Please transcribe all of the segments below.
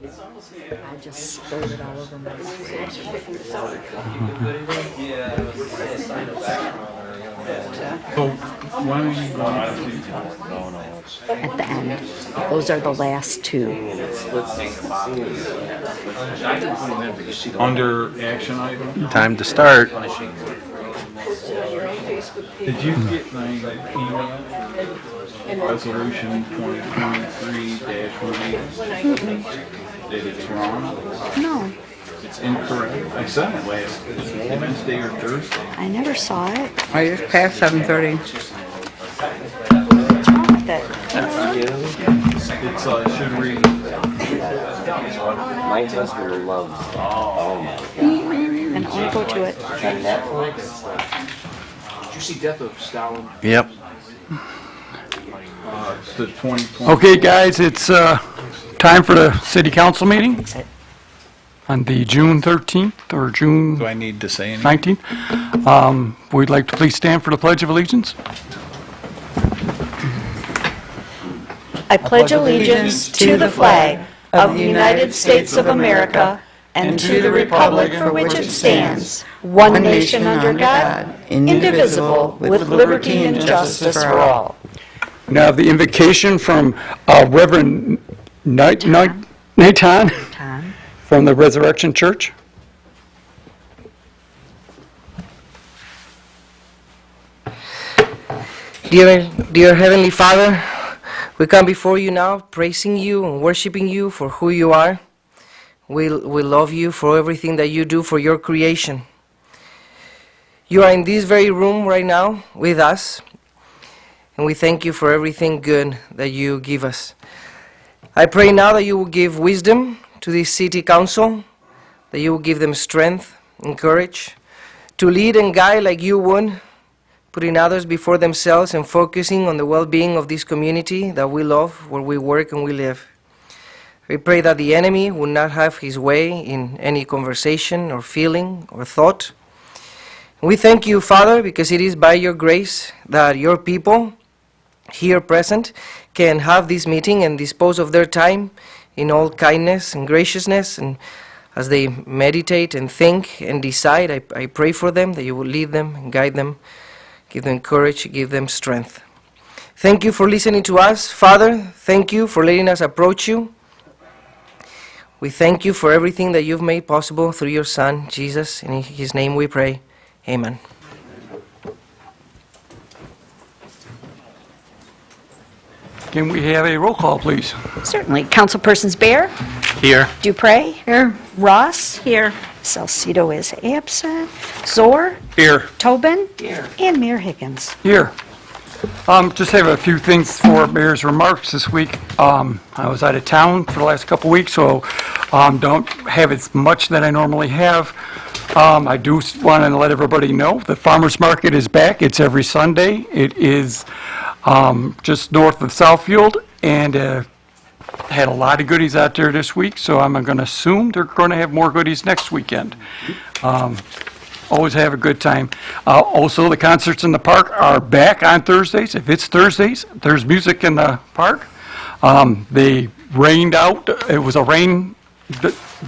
I just spilled it all over myself. So why don't you go At the end. Those are the last two. under action item? Time to start. Did you get my email? Resolution 2023-18. That it's wrong? No, It's incorrect. I sent it last Wednesday or Thursday. I never saw it. Oh, it's past 7:30. What's wrong with it? It's should read. My husband loves And I'll go to it. Netflix. Did you see Death of Stalin? Yep. The 2020. Okay, guys, it's time for the city council meeting on the June 13th or June Do I need to say anything? 19th. We'd like to please stand for the Pledge of Allegiance. I pledge allegiance to the flag of the United States of America and to the republic for which it stands, one nation under God, indivisible, with liberty and justice for all. Now, the invocation from Reverend Natan Tom? from the Resurrection Church. Dear Heavenly Father, we come before you now, praising you and worshiping you for who you are. We love you for everything that you do for your creation. You are in this very room right now with us, and we thank you for everything good that you give us. I pray now that you will give wisdom to this city council, that you will give them strength and courage to lead and guide like you would, putting others before themselves and focusing on the well-being of this community that we love, where we work and we live. We pray that the enemy will not have his way in any conversation or feeling or thought. We thank you, Father, because it is by your grace that your people here present can have this meeting and dispose of their time in all kindness and graciousness. And as they meditate and think and decide, I pray for them that you will lead them and guide them, give them courage, give them strength. Thank you for listening to us, Father. Thank you for letting us approach you. We thank you for everything that you've made possible through your Son, Jesus. In his name we pray. Amen. Can we have a roll call, please? Certainly. Councilpersons Bear, Here. Dupre. Here. Ross. Here. Salcido is absent. Zor. Here. Tobin. Here. And Mayor Higgins. Here. Just have a few things for Mayor's remarks this week. I was out of town for the last couple weeks, so don't have as much that I normally have. I do want to let everybody know the farmers market is back. It's every Sunday. It is just north of Southfield, and had a lot of goodies out there this week, so I'm going to assume they're going to have more goodies next weekend. Always have a good time. Also, the concerts in the park are back on Thursdays. If it's Thursdays, there's music in the park. They rained out. It was a rain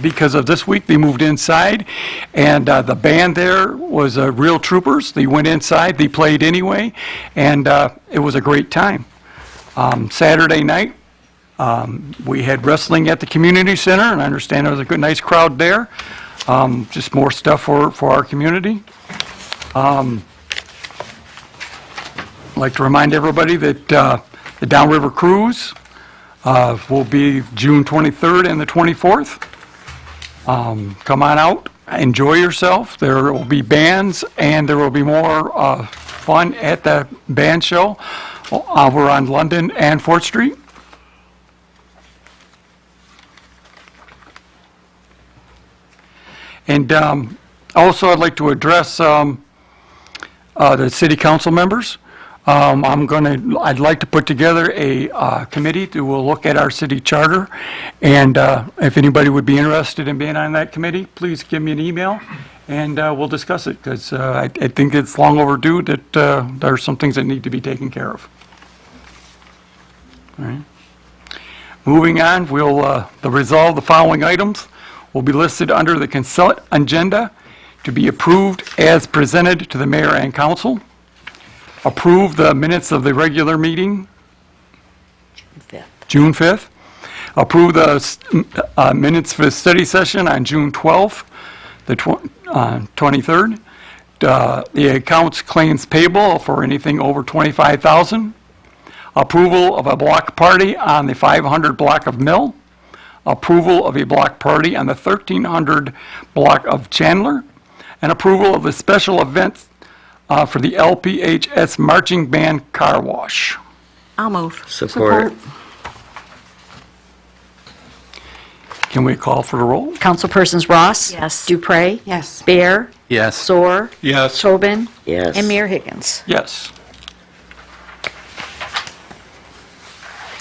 because of this week. They moved inside, and the band there was Real Troopers. They went inside. They played anyway, and it was a great time. Saturday night, we had wrestling at the community center, and I understand there was a good, nice crowd there. Just more stuff for our community. I'd like to remind everybody that the Downriver Cruise will be June 23rd and the 24th. Come on out, enjoy yourself. There will be bands, and there will be more fun at the band show over on London and 4th Street. And also, I'd like to address the city council members. I'd like to put together a committee that will look at our city charter. And if anybody would be interested in being on that committee, please give me an email, and we'll discuss it, because I think it's long overdue that there are some things that need to be taken care of. All right. Moving on, the resolve the following items will be listed under the consent agenda to be approved as presented to the mayor and council. Approve the minutes of the regular meeting, June 5th. Approve the minutes for the study session on June 12th, the 23rd. The accounts claims payable for anything over $25,000. Approval of a block party on the 500 block of Mill. Approval of a block party on the 1300 block of Chandler. And approval of the special events for the LPHS Marching Band Car Wash. I'll move. Support. Can we call for the roll? Councilpersons Ross? Yes. Dupre? Yes. Bear? Yes. Zor? Yes. Tobin? Yes. And Mayor Higgins. Yes.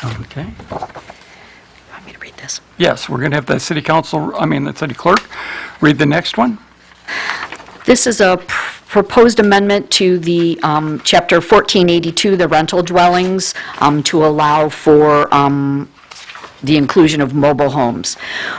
Okay. Want me to read this? Yes, we're going to have the city clerk read the next one. This is a proposed amendment to the Chapter 1482, the rental dwellings, to allow for the inclusion of mobile homes.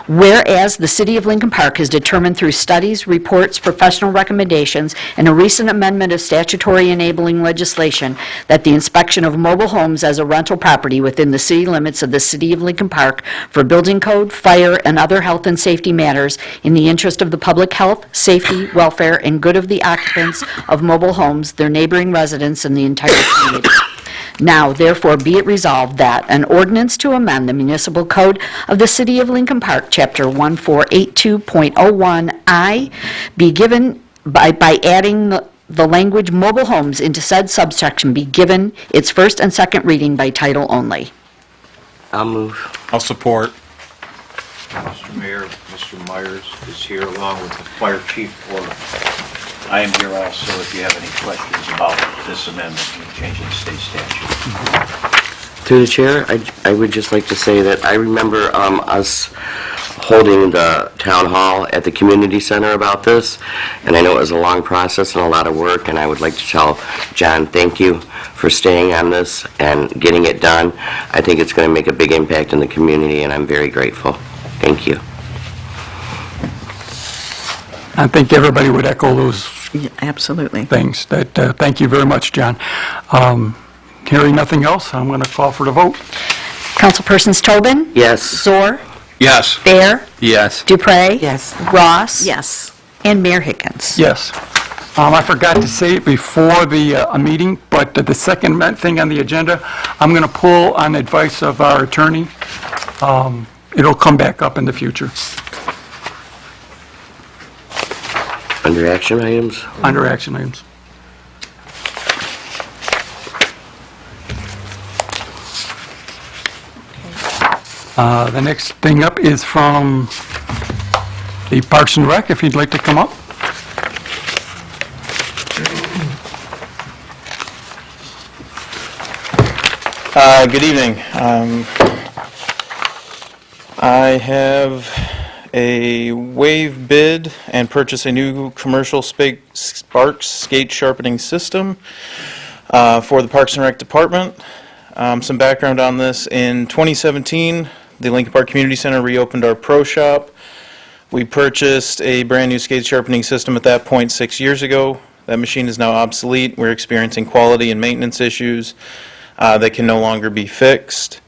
Whereas the City of Lincoln Park has determined through studies, reports, professional recommendations, and a recent amendment of statutory enabling legislation that the inspection of mobile homes as a rental property within the city limits of the City of Lincoln Park for building code, fire, and other health and safety matters in the interest of the public health, safety, welfare, and good of the occupants of mobile homes, their neighboring residents, and the entire community. Now, therefore, be it resolved that an ordinance to amend the municipal code of the City of Lincoln Park, Chapter 1482.01I, be given by adding the language mobile homes into said subsection, be given its first and second reading by title only. I'll move. I'll support. Mr. Mayor, Mr. Myers is here along with the fire chief, or I am here also if you have any questions about this amendment and changing the state statute. Through the chair, I would just like to say that I remember us holding the town hall at the community center about this, and I know it was a long process and a lot of work, and I would like to tell John, thank you for staying on this and getting it done. I think it's going to make a big impact in the community, and I'm very grateful. Thank you. I think everybody would echo those Yeah, absolutely. things. Thank you very much, John. Hearing nothing else, I'm going to call for the vote. Councilpersons Tobin? Yes. Zor? Yes. Bear? Yes. Dupre? Yes. Ross? Yes. And Mayor Higgins. Yes. I forgot to say it before the meeting, but the second thing on the agenda, I'm going to pull on advice of our attorney. It'll come back up in the future, Under action items? under action items. The next thing up is from the Parks and Rec, if you'd like to come up. Good evening. I have a waive bid and purchase a new commercial Sparks skate sharpening system for the Parks and Rec Department. Some background on this: in 2017, the Lincoln Park Community Center reopened our pro shop. We purchased a brand new skate sharpening system at that point 6 years ago. That machine is now obsolete. We're experiencing quality and maintenance issues that can no longer be fixed.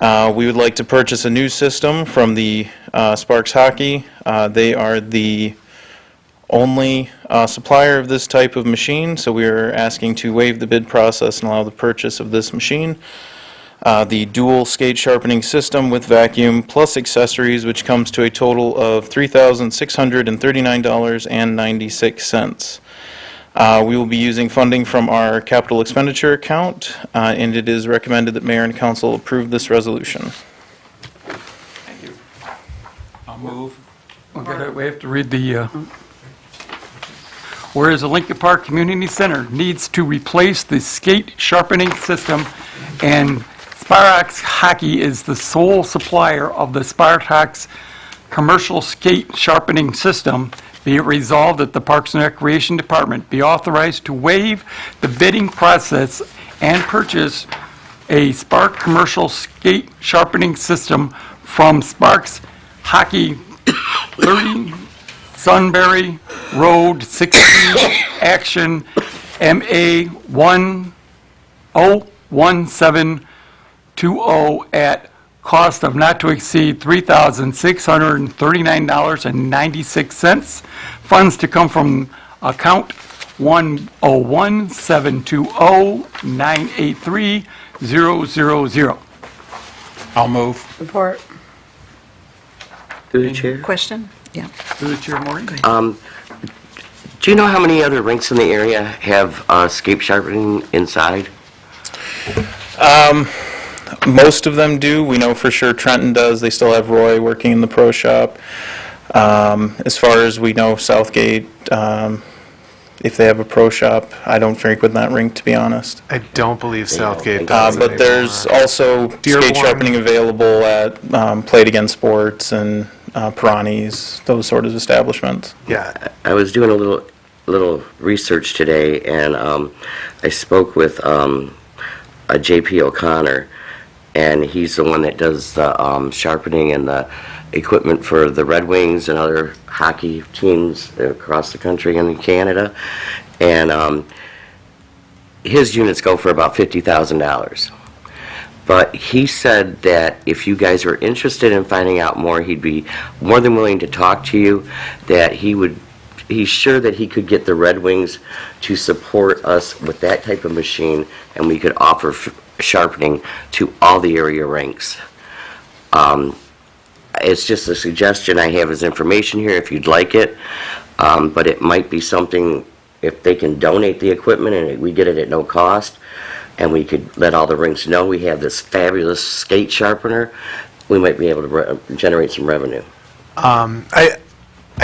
We would like to purchase a new system from the Sparks Hockey. They are the only supplier of this type of machine, so we are asking to waive the bid process and allow the purchase of this machine. The dual skate sharpening system with vacuum plus accessories, which comes to a total of $3,639.96. We will be using funding from our capital expenditure account, and it is recommended that mayor and council approve this resolution. Thank you. I'll move. We have to read the, whereas the Lincoln Park Community Center needs to replace the skate sharpening system, and Sparks Hockey is the sole supplier of the Sparks commercial skate sharpening system, be it resolved that the Parks and Recreation Department be authorized to waive the bidding process and purchase a Spark commercial skate sharpening system from Sparks Hockey 30 Sunbury Road 60 Action MA 101720 at cost of not to exceed $3,639.96. Funds to come from account 101-720-983-000. I'll move. Support. Through the chair. Question? Yeah. Through the chair, Maureen. Do you know how many other rinks in the area have skate sharpening inside? Most of them do. We know for sure Trenton does. They still have Roy working in the pro shop. As far as we know, Southgate, if they have a pro shop, I don't frequent that rink, to be honest. I don't believe Southgate think does But there's anymore. also skate Dearborn. sharpening available at Play It Again Sports and Pirani's, those sort of establishments. Yeah, I was doing a little research today, and I spoke with J.P. O'Connor, and he's the one that does the sharpening and the equipment for the Red Wings and other hockey teams across the country and in Canada. And his units go for about $50,000. But he said that if you guys were interested in finding out more, he'd be more than willing to talk to you, that he's sure that he could get the Red Wings to support us with that type of machine, and we could offer sharpening to all the area rinks. It's just a suggestion. I have his information here if you'd like it, but it might be something, if they can donate the equipment and we get it at no cost, and we could let all the rinks know we have this fabulous skate sharpener, we might be able to generate some revenue. I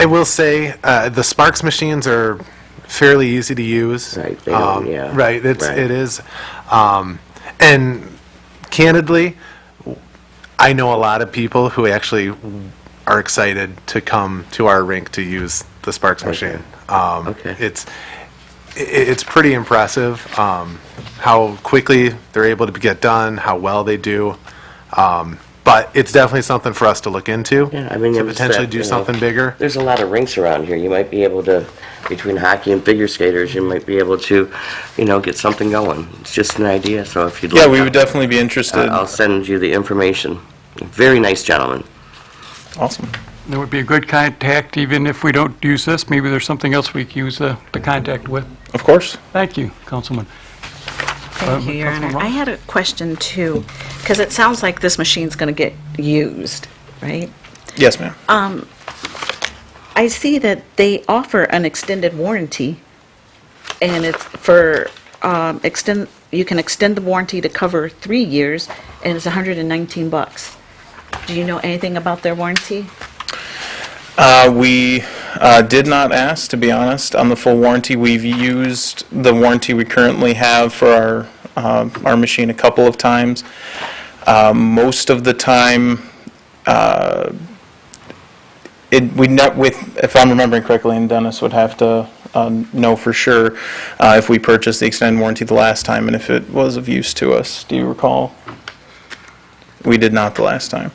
will say the Sparks machines are fairly easy to use. Right, they don't, yeah. Right, Right. it is. And candidly, I know a lot of people who actually are excited to come to our rink to use the Sparks machine. Okay. It's pretty impressive how quickly they're able to get done, how well they do. But it's definitely something for us to look into, Yeah, I mean, to it was potentially that, do you know, something bigger. There's a lot of rinks around here. You might be able to, between hockey and figure skaters, you might be able to, get something going. It's just an idea, so if you'd like. Yeah, we would definitely be interested. I'll send you the information. Very nice gentleman. Awesome. There would be a good contact, even if we don't use this. Maybe there's something else we can use the contact with. Of course. Thank you, Councilman. Thank you, Your Honor. Councilman I had a question too, because it sounds like this machine's going to get used, right? Yes, ma'am. I see that they offer an extended warranty, and it's for, you can extend the warranty to cover 3 years, and it's $119. Do you know anything about their warranty? We did not ask, to be honest, on the full warranty. We've used the warranty we currently have for our machine a couple of times. Most of the time, if I'm remembering correctly, and Dennis would have to know for sure if we purchased the extended warranty the last time and if it was of use to us. Do you recall? We did not the last time.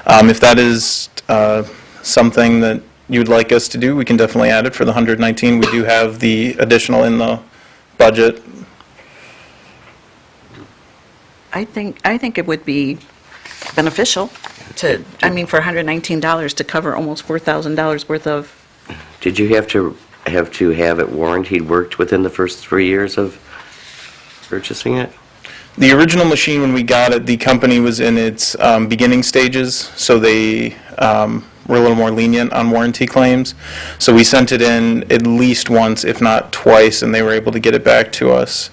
If that is something that you'd like us to do, we can definitely add it for the 119. We do have the additional in the budget. I think it would be beneficial to, for $119 to cover almost $4,000 worth of, Did you have to have it warranted, worked within the first 3 years of purchasing it? The original machine, when we got it, the company was in its beginning stages, so they were a little more lenient on warranty claims. So we sent it in at least once, if not twice, and they were able to get it back to us.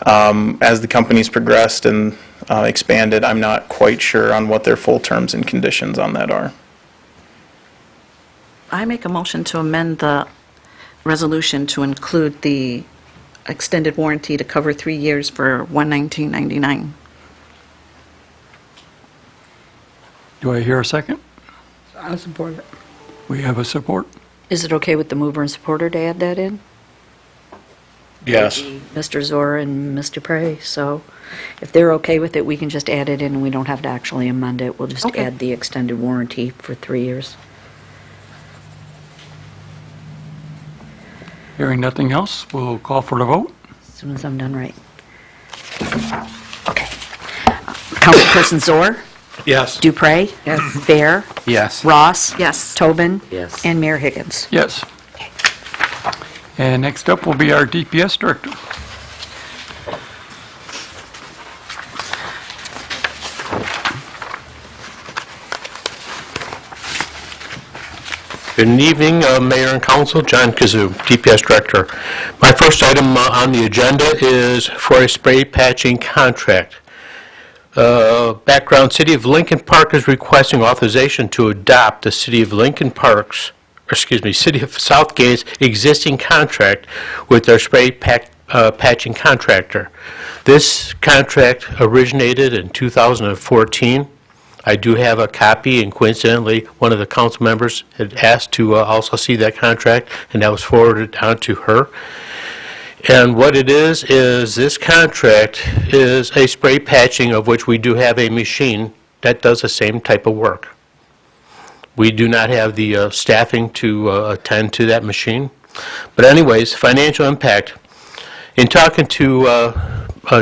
As the company's progressed and expanded, I'm not quite sure on what their full terms and conditions on that are. I make a motion to amend the resolution to include the extended warranty to cover 3 years for $119.99. Do I hear a second? I support it. We have a support. Is it okay with the mover and supporter to add that in? Yes. Mr. Zora and Ms. Dupre, so if they're okay with it, we can just add it in, and we don't have to actually amend it. We'll just Okay. add the extended warranty for 3 years. Hearing nothing else, we'll call for the vote. As soon as I'm done right. Okay. Councilperson Zor, Yes. Dupre. Yes. Bear. Yes. Ross. Yes. Tobin. Yes. And Mayor Higgins. Yes. And next up will be our DPS director. Good evening, Mayor and Council. John Kazoo, DPS Director. My first item on the agenda is for a spray patching contract. Background, City of Lincoln Park is requesting authorization to adopt the City of Lincoln Park's, City of Southgate's existing contract with their spray patching contractor. This contract originated in 2014. I do have a copy, and coincidentally, one of the council members had asked to also see that contract, and that was forwarded on to her. And what it is this contract is a spray patching, of which we do have a machine that does the same type of work. We do not have the staffing to attend to that machine. But anyways, financial impact. In talking to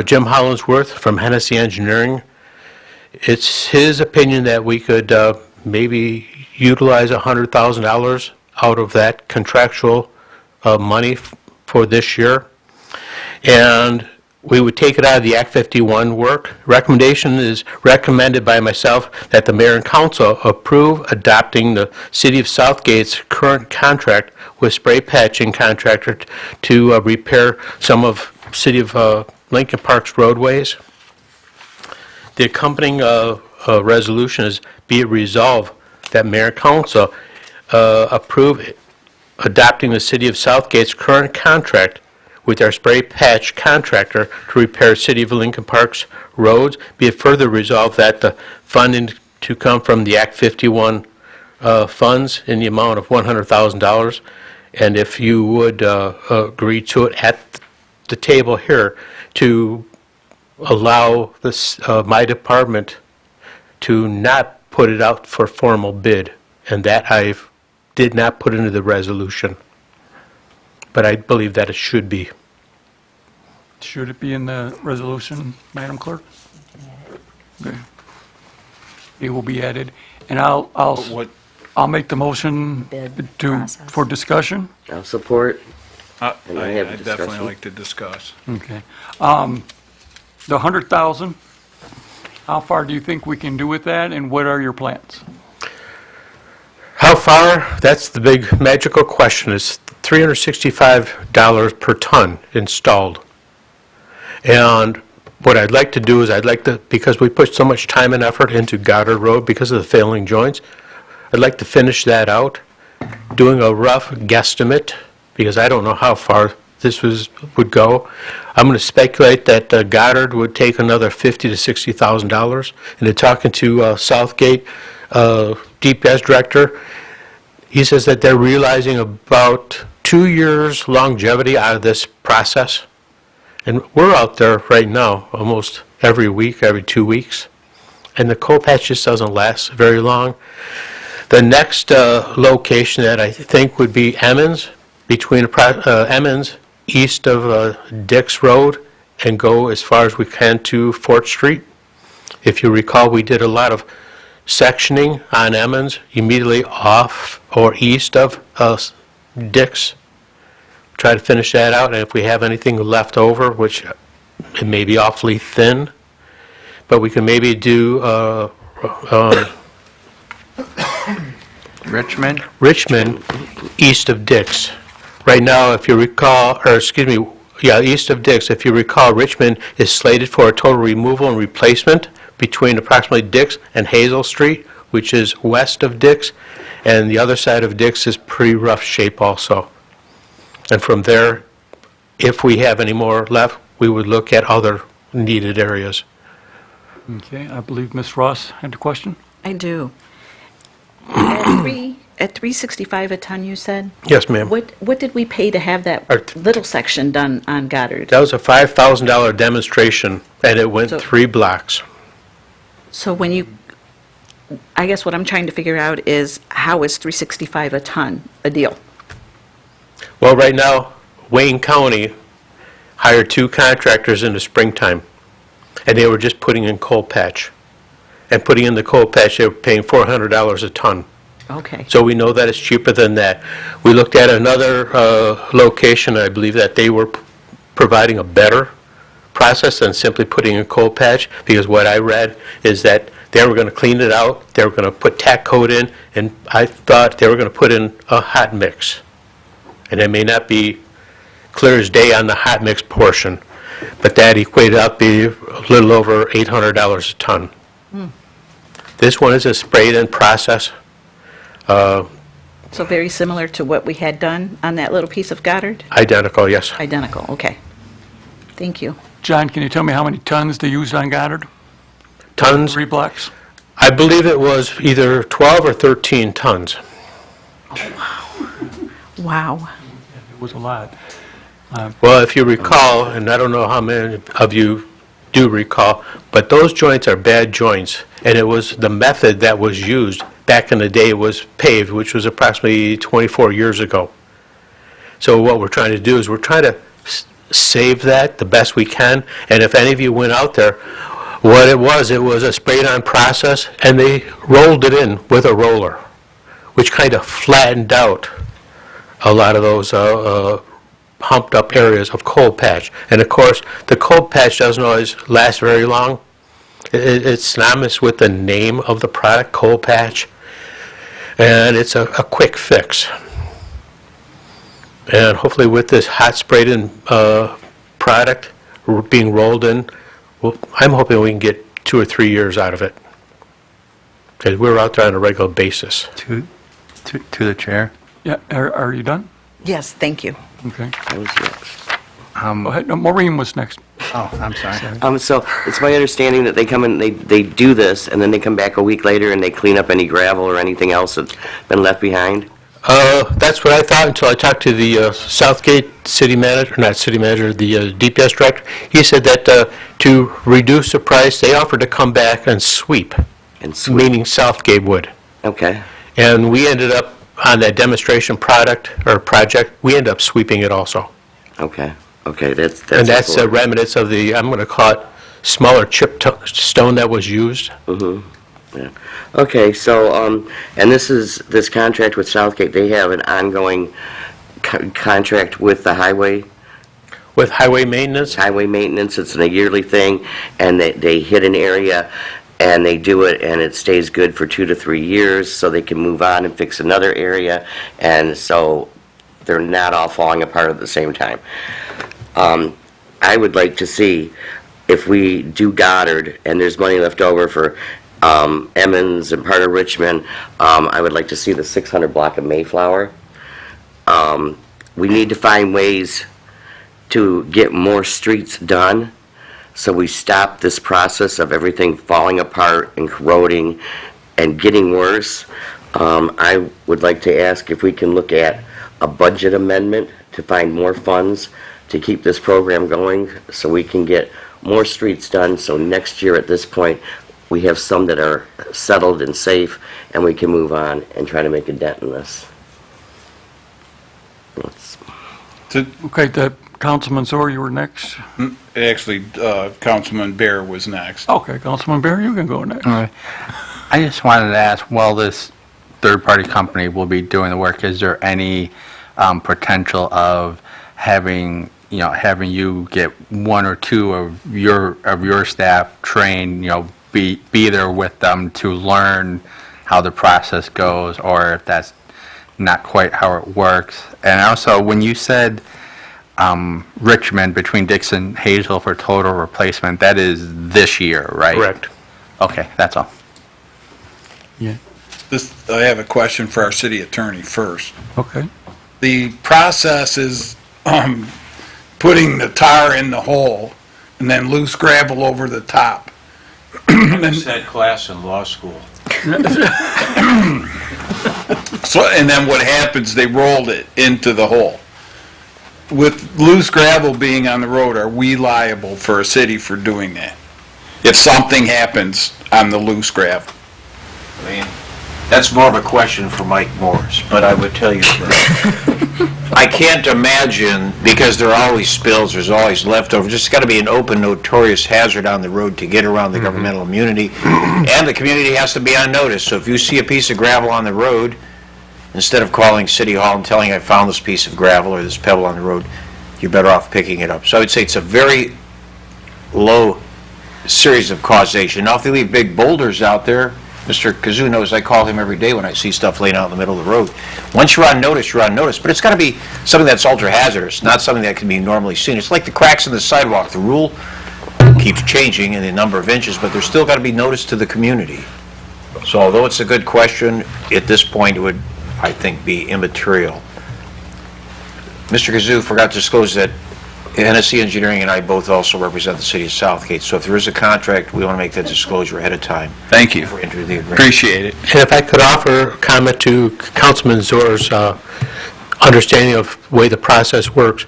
Jim Hollinsworth from Hennessy Engineering, it's his opinion that we could maybe utilize $100,000 out of that contractual money for this year. And we would take it out of the Act 51 work. Recommendation is recommended by myself that the mayor and council approve adopting the City of Southgate's current contract with spray patching contractor to repair some of City of Lincoln Park's roadways. The accompanying resolution is, be it resolved that Mayor and Council approve adopting the City of Southgate's current contract with our spray patch contractor to repair City of Lincoln Park's roads. Be it further resolved that the funding to come from the Act 51 funds in the amount of $100,000. And if you would agree to it at the table here to allow this, my department to not put it out for formal bid, and that I did not put into the resolution. But I believe that it should be. Should it be in the resolution, Madam Clerk? Okay. It will be added, and I'll make the motion Bid to, process. for discussion. I'll support. I And I have I discussion. definitely like to discuss. Okay. The 100,000, how far do you think we can do with that, and what are your plans? How far? That's the big magical question. It's $365 per ton installed. And what I'd like to do is because we put so much time and effort into Goddard Road because of the failing joints, I'd like to finish that out, doing a rough guesstimate, because I don't know how far this would go. I'm going to speculate that Goddard would take another $50,000 to $60,000. And in talking to Southgate DPS director, he says that they're realizing about 2 years longevity out of this process. And we're out there right now almost every week, every 2 weeks. And the coal patch just doesn't last very long. The next location that I think would be Emmons, between Emmons, east of Dix Road, and go as far as we can to Fort Street. If you recall, we did a lot of sectioning on Emmons immediately off or east of Dix. Try to finish that out, and if we have anything left over, which it may be awfully thin, but we can maybe do Richmond? Richmond, east of Dix. Right now, if you recall, east of Dix, if you recall, Richmond is slated for a total removal and replacement between approximately Dix and Hazel Street, which is west of Dix, and the other side of Dix is pretty rough shape also. And from there, if we have any more left, we would look at other needed areas. Okay, I believe Ms. Ross had a question? I do. All at $365 a ton, you said? Yes, ma'am. What did we pay to have that Our- little section done on Goddard? That was a $5,000 demonstration, and it went So- 3 blocks. So when you, I guess what I'm trying to figure out is how is $365 a ton a deal? Well, right now, Wayne County hired 2 contractors in the springtime, and they were just putting in coal patch. And putting in the coal patch, they were paying $400 a ton. Okay. So we know that it's cheaper than that. We looked at another location, I believe that they were providing a better process than simply putting in coal patch, because what I read is that they were going to clean it out, they were going to put tack coat in, and I thought they were going to put in a hot mix. And it may not be clear as day on the hot mix portion, but that equated out to be a little over $800 a ton. This one is a sprayed-in process. So very similar to what we had done on that little piece of Goddard? Identical, yes. Identical, okay. Thank you. John, can you tell me how many tons they used on Goddard? Tons, 3 blocks? I believe it was either 12 or 13 tons. Wow. It was a lot. Well, if you recall, and I don't know how many of you do recall, but those joints are bad joints, and it was the method that was used back in the day was paved, which was approximately 24 years ago. So what we're trying to do is we're trying to save that the best we can, and if any of you went out there, what it was a sprayed-on process, and they rolled it in with a roller, which kind of flattened out a lot of those humped up areas of coal patch. And of course, the coal patch doesn't always last very long. It's synonymous with the name of the product, coal patch, and it's a quick fix. And hopefully with this hot sprayed in product being rolled in, I'm hoping we can get 2 or 3 years out of it. Because we're out there on a regular basis. To the chair. Yeah, are you done? Yes, thank you. Okay. I was next. Go ahead. No, Maureen was next. Oh, I'm sorry. So it's my understanding that they come in, they do this, and then they come back a week later and they clean up any gravel or anything else that's been left behind? That's what I thought until I talked to the Southgate city manager, not city manager, the DPS director. He said that to reduce the price, they offered to come back and sweep, And sweep? meaning Southgate would. Okay, And we ended up, on that demonstration product, or project, we ended up sweeping it also. okay, that's... And that's important. remnants of the, I'm going to call it, smaller chip stone that was used. Yeah. Okay, so, and this contract with Southgate, they have an ongoing contract with the highway With highway maintenance, maintenance, it's a yearly thing, and they hit an area, and they do it, and it stays good for 2 to 3 years, so they can move on and fix another area, and so they're not all falling apart at the same time. I would like to see, if we do Goddard, and there's money left over for Emmons and part of Richmond, I would like to see the 600 block of Mayflower. We need to find ways to get more streets done, so we stop this process of everything falling apart and corroding and getting worse. I would like to ask if we can look at a budget amendment to find more funds to keep this program going, so we can get more streets done, so next year at this point, we have some that are settled and safe, and we can move on and try to make a dent in this. Okay, Councilman Zor, you were next. Actually, Councilman Bear was next. Okay, Councilman Barry, you can go next. All right. I just wanted to ask, while this third-party company will be doing the work, is there any potential of having you get 1 or 2 of your staff trained, be there with them to learn how the process goes, or if that's not quite how it works? And also, when you said Richmond between Dixon and Hazel for total replacement, that is this year, right? correct. Okay, that's all. I have a question for our city attorney first. Okay. The process is putting the tar in the hole and then loose gravel over the top. It's that class in law school. So, and then what happens, they rolled it into the hole. With loose gravel being on the road, are we liable for a city for doing that? If something happens on the loose gravel? I mean, that's more of a question for Mike Morris, but I would tell you that I can't imagine, because there are always spills, there's always leftovers, it's got to be an open, notorious hazard on the road to get around the governmental immunity, and the community has to be on notice. So if you see a piece of gravel on the road, instead of calling City Hall and telling I found this piece of gravel or this pebble on the road, you're better off picking it up. So I would say it's a very low series of causation. Now, if they leave big boulders out there, Mr. Kazoo knows I call him every day when I see stuff laying out in the middle of the road. Once you're on notice, you're on notice. But it's got to be something that's ultra-hazardous, not something that can be normally seen. It's like the cracks in the sidewalk. The rule keeps changing in the number of inches, but there's still got to be notice to the community. So although it's a good question, at this point it would, I think, be immaterial. Mr. Kazoo forgot to disclose that Hennessy Engineering and I both also represent the city of Southgate. So if there is a contract, we want to make that disclosure ahead of time. Thank you. Before we enter the agreement. Appreciate it. And if I could offer a comment to Councilman Zor's understanding of the way the process works.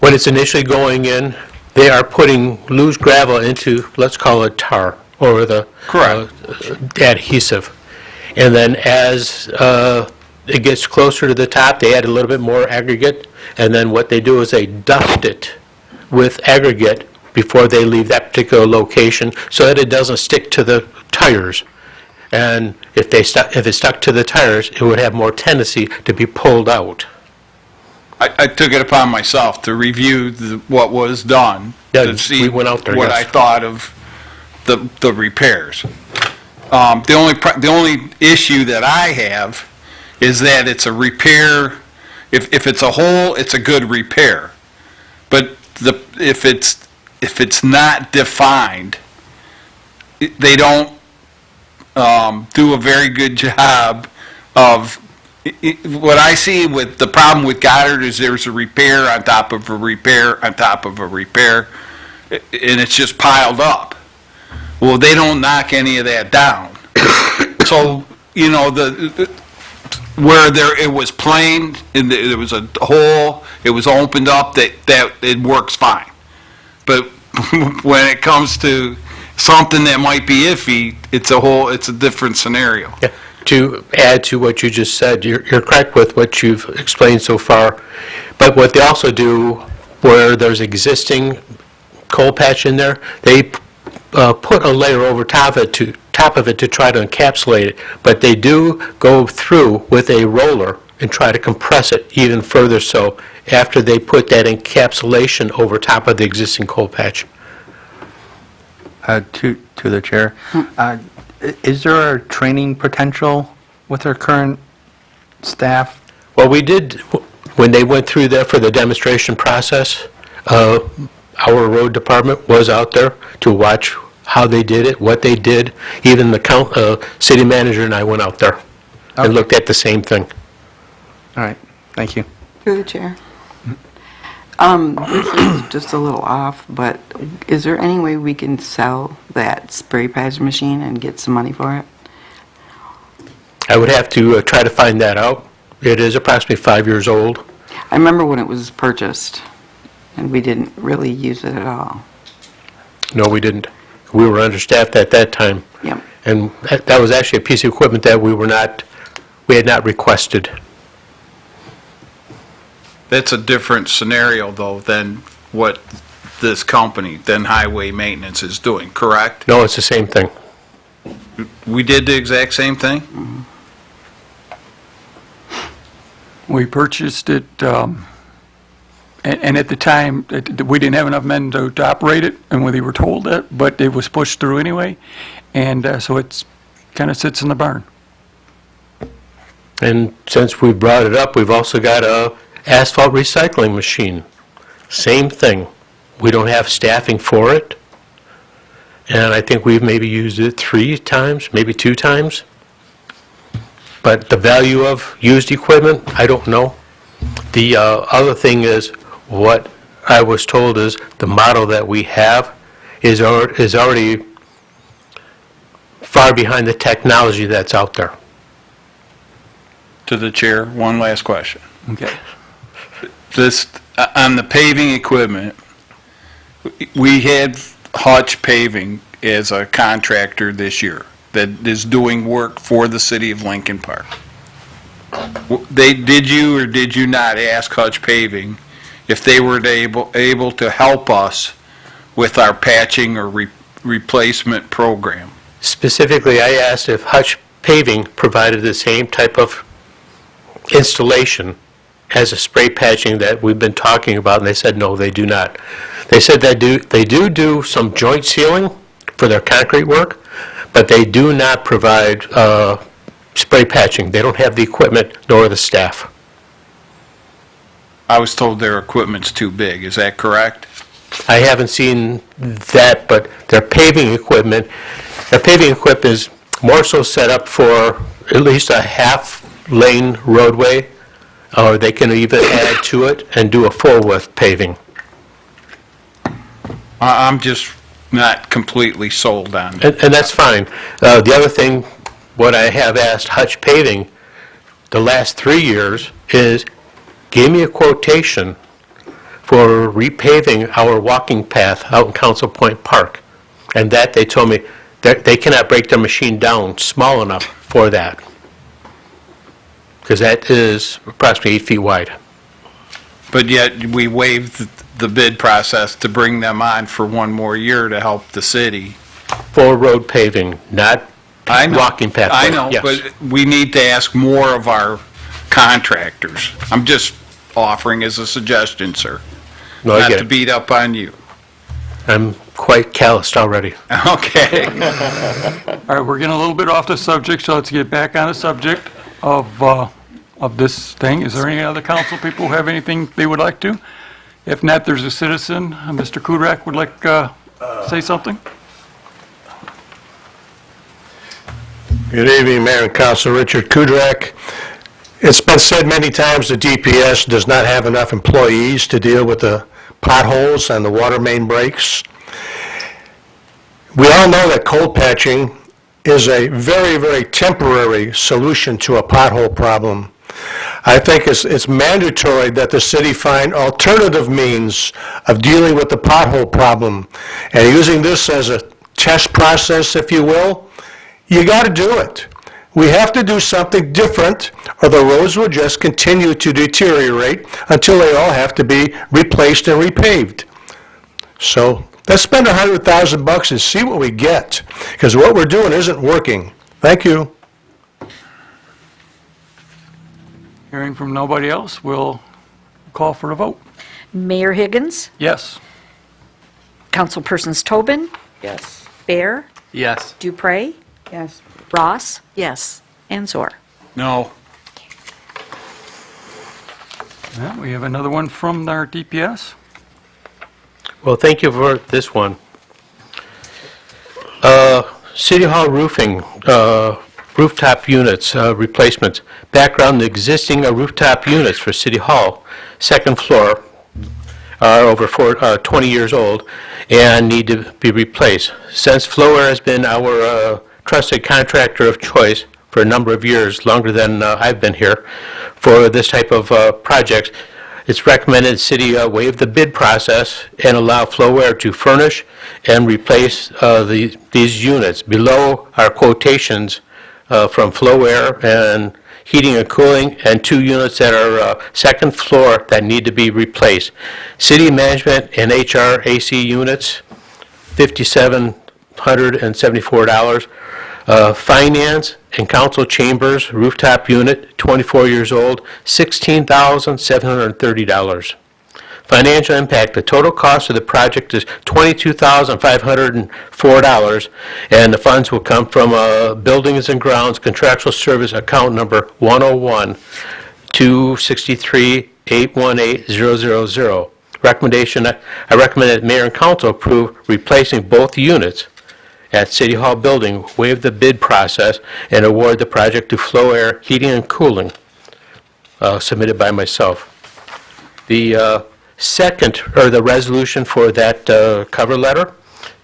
When it's initially going in, they are putting loose gravel into, let's call it tar, or the adhesive. And then as it gets closer to the top, they add a little bit more aggregate, and then what they do is they dust it with aggregate before they leave that particular location so that it doesn't stick to the tires. And if it stuck to the tires, it would have more tendency to be pulled out. I took it upon myself to review what was done, Yeah, to see we went out there, what yes. I thought of the repairs. The only issue that I have is that it's a repair. If it's a hole, it's a good repair. But if it's not defined, they don't do a very good job of. What I see with the problem with Goddard is there's a repair on top of a repair on top of a repair, and it's just piled up. Well, they don't knock any of that down. So, you know, where it was plain, and there was a hole, it was opened up, that it works fine. But when it comes to something that might be iffy, it's a different scenario. Yeah. To add to what you just said, you're correct with what you've explained so far. But what they also do, where there's existing coal patch in there, they put a layer over top of it to try to encapsulate it. But they do go through with a roller and try to compress it even further so after they put that encapsulation over top of the existing coal patch. To the chair, is there a training potential with our current staff? Well, we did, when they went through there for the demonstration process, our road department was out there to watch how they did it, what they did. Even the city manager and I went out there and looked at the same thing. All right, thank you. Through the chair. This is just a little off, but is there any way we can sell that spray patch machine and get some money for it? I would have to try to find that out. It is approximately 5 years old. I remember when it was purchased, and we didn't really use it at all. No, we didn't. We were understaffed at that time. Yep. And that was actually a piece of equipment that we had not requested. That's a different scenario, though, than what this company, than Highway Maintenance is doing, correct? No, it's the same thing. We did the exact same thing? We purchased it, and at the time, we didn't have enough men to operate it, and we were told that, but it was pushed through anyway, and so it's kind of sits in the barn. And since we brought it up, we've also got a asphalt recycling machine. Same thing. We don't have staffing for it. And I think we've maybe used it 3 times, maybe 2 times. But the value of used equipment, I don't know. The other thing is, what I was told is the model that we have is already far behind the technology that's out there. to the chair, one last question. Okay. This, on the paving equipment, we had Hutch Paving as a contractor this year that is doing work for the city of Lincoln Park. Did you or did you not ask Hutch Paving if they were able to help us with our patching or replacement program? Specifically, I asked if Hutch Paving provided the same type of installation as a spray patching that we've been talking about, and they said, no, they do not. They said they do some joint sealing for their concrete work, but they do not provide spray patching. They don't have the equipment nor the staff. I was told their equipment's too big, is that correct? I haven't seen that, but their paving equipment is more so set up for at least a half-lane roadway, or they can even add to it and do a full-width paving. I'm just not completely sold on it. And that's fine. The other thing, what I have asked Hutch Paving the last 3 years is, give me a quotation for repaving our walking path out in Council Point Park. And that, they told me, that they cannot break their machine down small enough for that. Because that is approximately 8 feet wide. But yet, we waived the bid process to bring them on for one more year to help the city. For road paving, not I know, walking path. I know, Yes. but we need to ask more of our contractors. I'm just offering as a suggestion, sir. No, I Not get to it. beat up on you. I'm quite calloused already. Okay. All right, we're getting a little bit off the subject, so let's get back on the subject of this thing. Is there any other council people who have anything they would like to? If not, there's a citizen. Mr. Kudrak would like say something? Good evening, Mayor and Council. Richard Kudrak. It's been said many times the DPS does not have enough employees to deal with the potholes and the water main breaks. We all know that cold patching is a very, very temporary solution to a pothole problem. I think it's mandatory that the city find alternative means of dealing with the pothole problem. And using this as a test process, if you will, you got to do it. We have to do something different, or the roads will just continue to deteriorate until they all have to be replaced and repaved. So let's spend $100,000 and see what we get, because what we're doing isn't working. Thank you. Hearing from nobody else, we'll call for a vote. Mayor Higgins, Yes. Councilpersons Tobin, Yes. Bear, Yes. Dupre, Yes. Ross, Yes. and Zor. No. Well, we have another one from our DPS. Well, thank you for this one. City Hall roofing, rooftop units, replacements. Background, the existing rooftop units for City Hall, second floor, are over 20 years old and need to be replaced. Since Flowair has been our trusted contractor of choice for a number of years, longer than I've been here, for this type of projects, it's recommended the city waive the bid process and allow Flowair to furnish and replace these units. Below are quotations from Flowair and heating and cooling, and 2 units that are second floor that need to be replaced. City management and HRAC units, $5,774. Finance and council chambers rooftop unit, 24 years old, $16,730. Financial impact, the total cost of the project is $22,504, and the funds will come from Buildings and Grounds Contractual Service Account Number 101-263-818-000. Recommendation, I recommend that Mayor and Council approve replacing both units at City Hall Building, waive the bid process, and award the project to Flowair Heating and Cooling, submitted by myself. The second, or the resolution for that cover letter,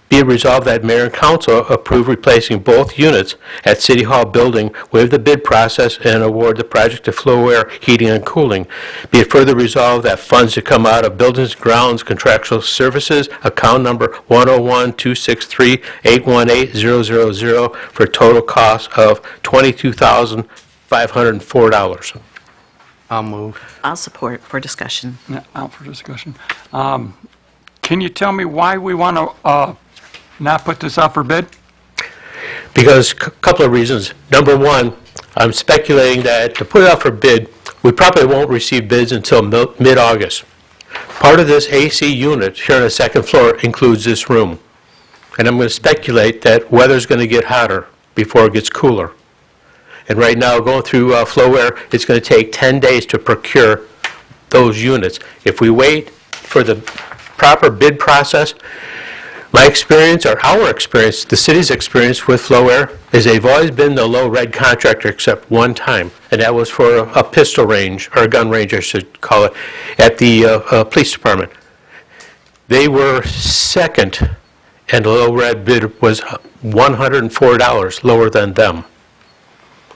Be it resolved that mayor and council approve replacing both units at City Hall building, waive the bid process, and award the project to Flow Air Heating and Cooling. Be it further resolved that funds to come out of Buildings and Grounds Contractual Services, account number 101-263-818-000, for a total cost of $22,504. I'll move. I'll support for discussion. Yeah, out for discussion. Can you tell me why we want to not put this out for bid? Because, couple of reasons. Number one, I'm speculating that to put it out for bid, we probably won't receive bids until mid-August. Part of this AC unit here on the second floor includes this room. And I'm going to speculate that weather's going to get hotter before it gets cooler. And right now, going through Flow Air, it's going to take 10 days to procure those units. If we wait for the proper bid process, my experience, or our experience, the city's experience with Flow Air, is they've always been the low-red contractor except one time, and that was for a pistol range, or a gun range, I should call it, at the police department. They were second, and the low-red bid was $104 lower than them.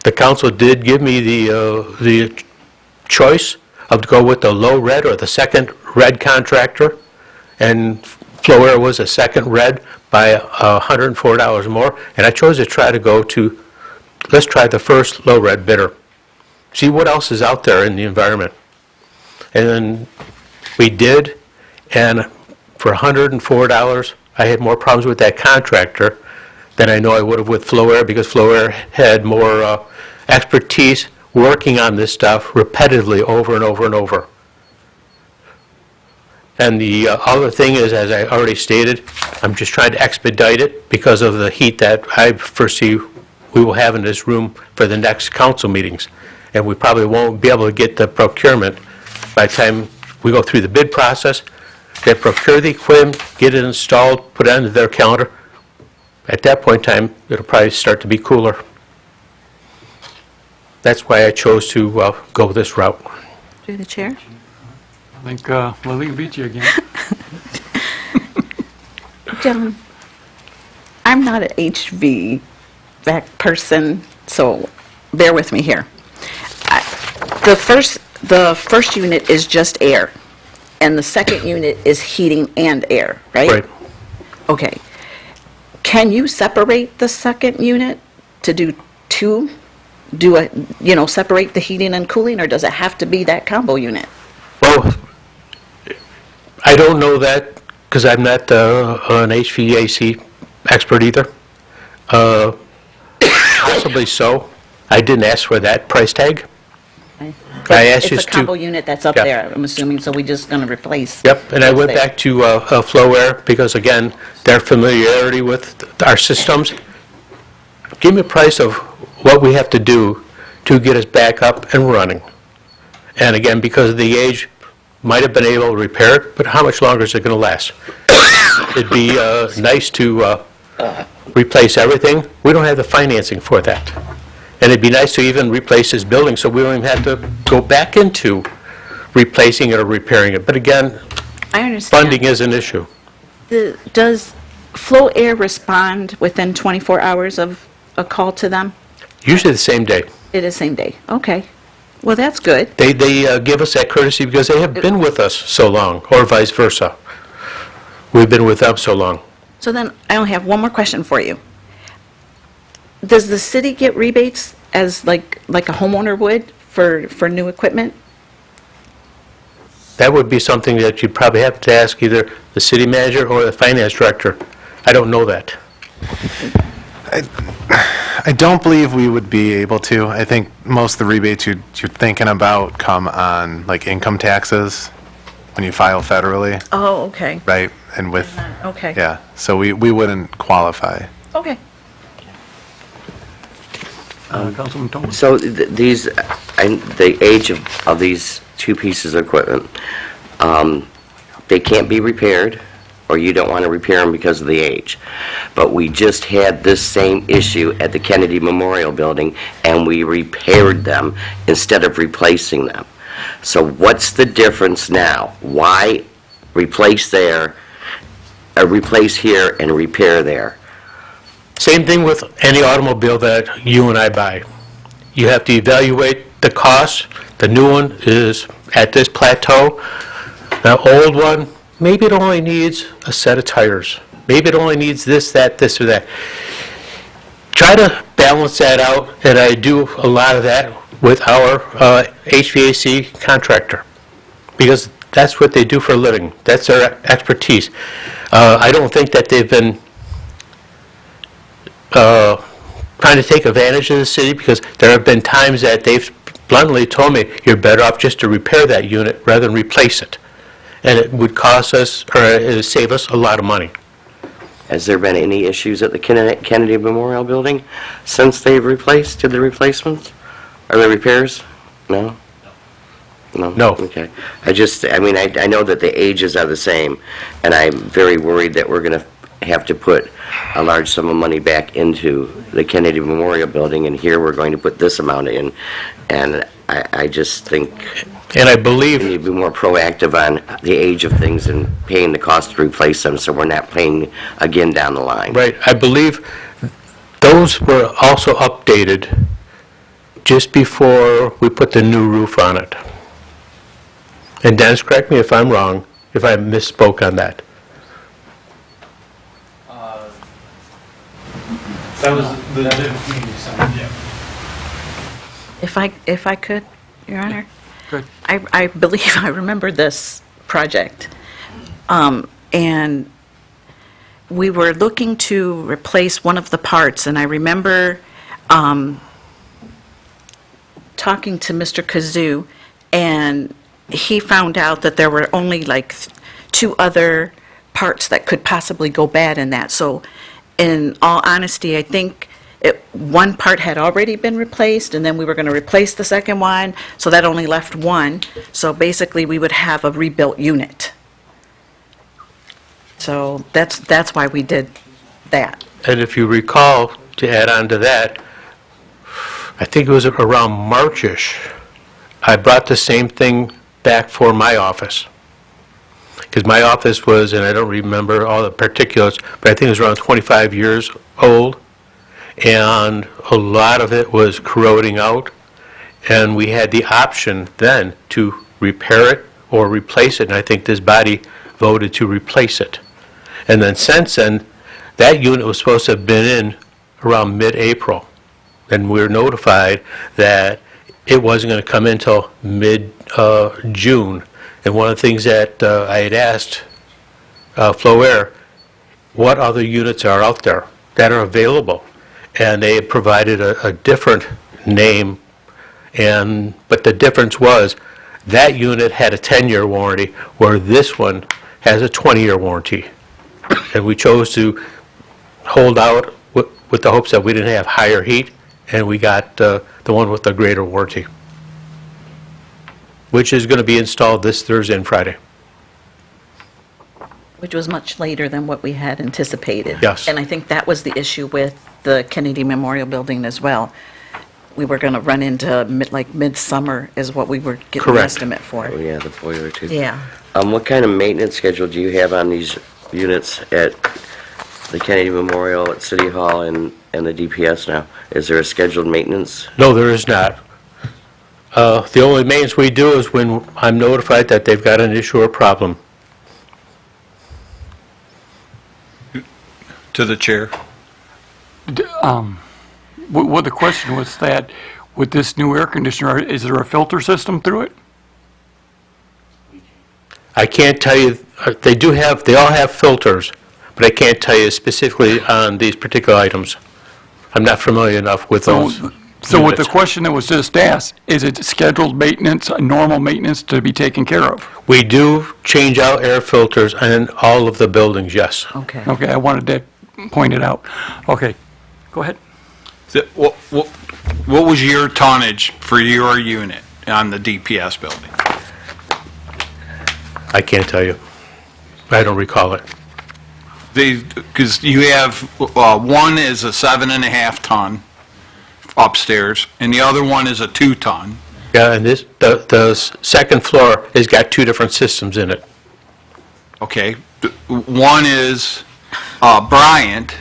The council did give me the choice of to go with the low-red or the second red contractor, and Flow Air was a second red by $104 more, and I chose to try to go to, let's try the first low red bidder. See what else is out there in the environment. And then we did, and for $104, I had more problems with that contractor than I know I would have with Flow Air, because Flow Air had more expertise working on this stuff repetitively over and over and over. And the other thing is, as I already stated, I'm just trying to expedite it because of the heat that I foresee we will have in this room for the next council meetings. And we probably won't be able to get the procurement by the time we go through the bid process. They procure the equipment, get it installed, put it onto their calendar. At that point in time, it'll probably start to be cooler. That's why I chose to go this route. Through the chair. I think Lily beat you again. Gentlemen, I'm not an HVAC person, so bear with me here. The first unit is just air, and the second unit is heating and air, right? Right. Okay. Can you separate the second unit to do two? Separate the heating and cooling, or does it have to be that combo unit? Well, I don't know that because I'm not an HVAC expert either. Possibly so. I didn't ask for that price tag. Okay. I asked It's just a to- combo unit that's up Yeah. there, I'm assuming, so we're just going to replace. Yep, and I what's went there. back to Flow Air because, again, their familiarity with our systems. Give me a price of what we have to do to get us back up and running. And again, because of the age, might have been able to repair it, but how much longer is it going to last? It'd be nice to replace everything. We don't have the financing for that. And it'd be nice to even replace this building so we don't even have to go back into replacing it or repairing it. But again, I understand. funding is an issue. Does Flow Air respond within 24 hours of a call to them? Usually the same day. It is same day. Okay. Well, that's good. They give us that courtesy because they have been with us so long, or vice versa. We've been with them so long. So then, I only have one more question for you. Does the city get rebates as like a homeowner would for new equipment? That would be something that you'd probably have to ask either the city manager or the finance director. I don't know that. I don't believe we would be able to. I think most of the rebates you're thinking about come on like income taxes when you file federally, Oh, okay. right? And with, Okay. yeah, so we wouldn't qualify. Okay. Councilman Thomas? So the age of these two pieces of equipment, they can't be repaired, or you don't want to repair them because of the age. But we just had this same issue at the Kennedy Memorial Building, and we repaired them instead of replacing them. So what's the difference now? Why replace there replace here and repair there. Same thing with any automobile that you and I buy. You have to evaluate the cost. The new one is at this plateau. The old one, maybe it only needs a set of tires. Maybe it only needs this, that, this, or that. Try to balance that out, and I do a lot of that with our HVAC contractor, because that's what they do for a living. That's their expertise. I don't think that they've been trying to take advantage of the city, because there have been times that they've bluntly told me, you're better off just to repair that unit rather than replace it. And it would cost us, or it would save us a lot of money. Has there been any issues at the Kennedy Memorial Building since they've did the replacements? Or the repairs? No? No. Okay. I know that the ages are the same, and I'm very worried that we're going to have to put a large sum of money back into the Kennedy Memorial Building, and here we're going to put this amount in, and I just think And I believe, we need to be more proactive on the age of things and paying the cost to replace them, so we're not paying again down the line. right, I believe those were also updated just before we put the new roof on it. And Dennis, correct me if I'm wrong, if I misspoke on that. That was the community center, yeah. If I could, Your Honor? Good. I believe I remember this project. And we were looking to replace one of the parts, and I remember talking to Mr. Kazoo, and he found out that there were only like 2 other parts that could possibly go bad in that. So in all honesty, I think one part had already been replaced, and then we were going to replace the second one, so that only left one. So basically, we would have a rebuilt unit. So that's why we did that. And if you recall, to add on to that, I think it was around March-ish, I brought the same thing back for my office. Because my office was, and I don't remember all the particulars, but I think it was around 25 years old, and a lot of it was corroding out, and we had the option then to repair it or replace it, and I think this body voted to replace it. And then since then, that unit was supposed to have been in around mid-April, and we were notified that it wasn't going to come in until mid-June. And one of the things that I had asked Flow Air, what other units are out there that are available? And they had provided a different name, but the difference was that unit had a 10-year warranty, where this one has a 20-year warranty. And we chose to hold out with the hopes that we didn't have higher heat, and we got the one with the greater warranty, which is going to be installed this Thursday and Friday. Which was much later than what we had anticipated. Yes. And I think that was the issue with the Kennedy Memorial Building as well. We were going to run into midsummer is what we were getting the Correct. estimate for. Oh, yeah, the boiler too. Yeah. What kind of maintenance schedule do you have on these units at the Kennedy Memorial, at City Hall, and the DPS now? Is there a scheduled maintenance? No, there is not. The only maintenance we do is when I'm notified that they've got an issue or problem. To the chair. Well, the question was that, with this new air conditioner, is there a filter system through it? I can't tell you, they all have filters, but I can't tell you specifically on these particular items. I'm not familiar enough with those. So with the units. question that was just asked, is it scheduled maintenance, normal maintenance to be taken care of? We do change out air filters in all of the buildings, yes. Okay. Okay, I wanted that pointed out. Okay, go ahead. What was your tonnage for your unit on the DPS building? I can't tell you. I don't recall it. Because you have, one is a 7.5 ton upstairs, and the other one is a 2 ton. Yeah, and the second floor has got 2 different systems in it. Okay, One is Bryant,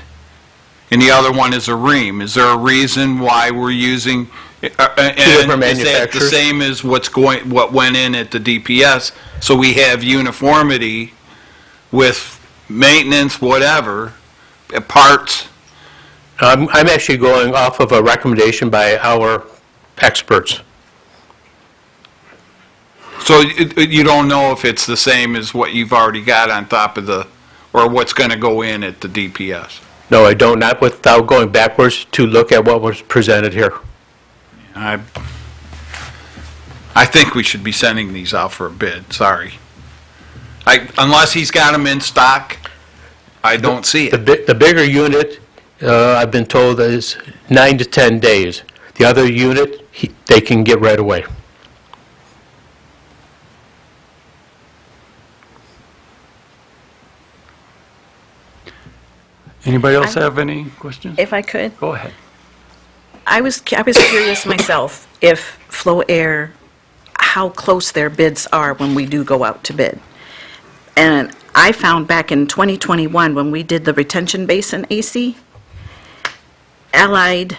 and the other one is a Ream. Is there a reason why we're using, and different is that the manufacturers? same as what went in at the DPS? So we have uniformity with maintenance, whatever, parts. I'm actually going off of a recommendation by our experts. So you don't know if it's the same as what you've already got on top of the, or what's going to go in at the DPS? No, I don't, not without going backwards to look at what was presented here. I think we should be sending these out for a bid, sorry. Unless he's got them in stock, I don't see it. The bigger unit, I've been told, is 9 to 10 days. The other unit, they can get right away. Anybody else have any questions? If I could, Go ahead. I was curious myself if Flow Air, how close their bids are when we do go out to bid. And I found back in 2021, when we did the retention basin AC, Allied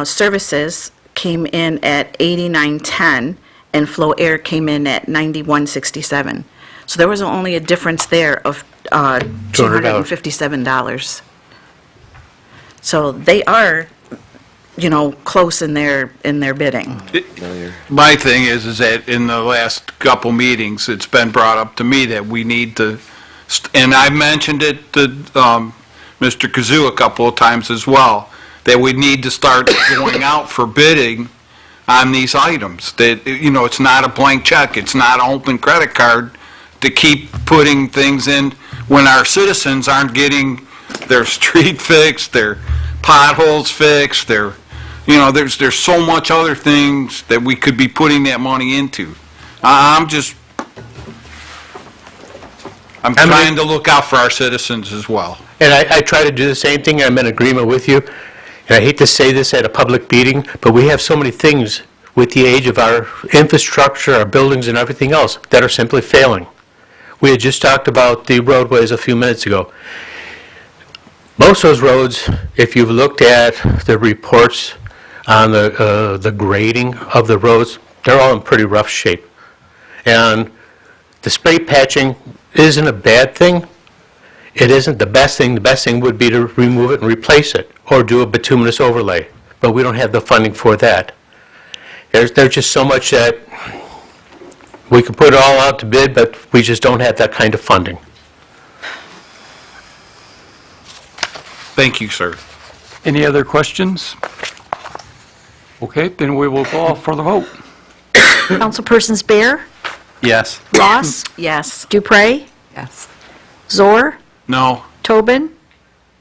Services came in at 8910, and Flow Air came in at 9167. So there was only a difference there of $257. So they are, close in their bidding. My thing is that in the last couple meetings, it's been brought up to me that we need to, and I mentioned it to Mr. Kazoo a couple of times as well, that we need to start going out for bidding on these items. That, it's not a blank check, it's not an open credit card to keep putting things in when our citizens aren't getting their street fixed, their potholes fixed, there's so much other things that we could be putting that money into. I'm trying to look out for our citizens as well. And I try to do the same thing, I'm in agreement with you. And I hate to say this at a public meeting, but we have so many things with the age of our infrastructure, our buildings and everything else that are simply failing. We had just talked about the roadways a few minutes ago. Most of those roads, if you've looked at the reports on the grading of the roads, they're all in pretty rough shape. And the spray patching isn't a bad thing. It isn't the best thing. The best thing would be to remove it and replace it, or do a bituminous overlay. But we don't have the funding for that. There's just so much that we could put it all out to bid, but we just don't have that kind of funding. Thank you, sir. Any other questions? Okay, then we will call for the vote. Councilpersons Bear, Yes. Ross, Yes. Dupre, Yes. Zor, No, Tobin,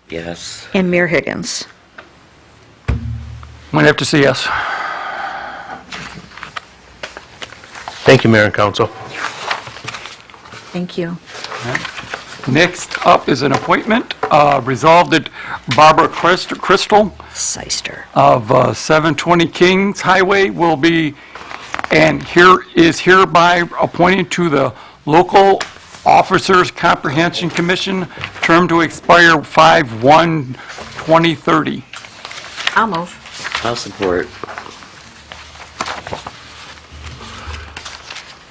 Yes. and Mayor Higgins. I'm going to have to say yes. Thank you, Mayor and Council. Thank you. Next up is an appointment. Resolved that Barbara Crystal Seister. of 720 Kings Highway will be, and here is hereby appointed to the Local Officers Comprehension Commission, term to expire 5/1/2030. I'll move. I'll support.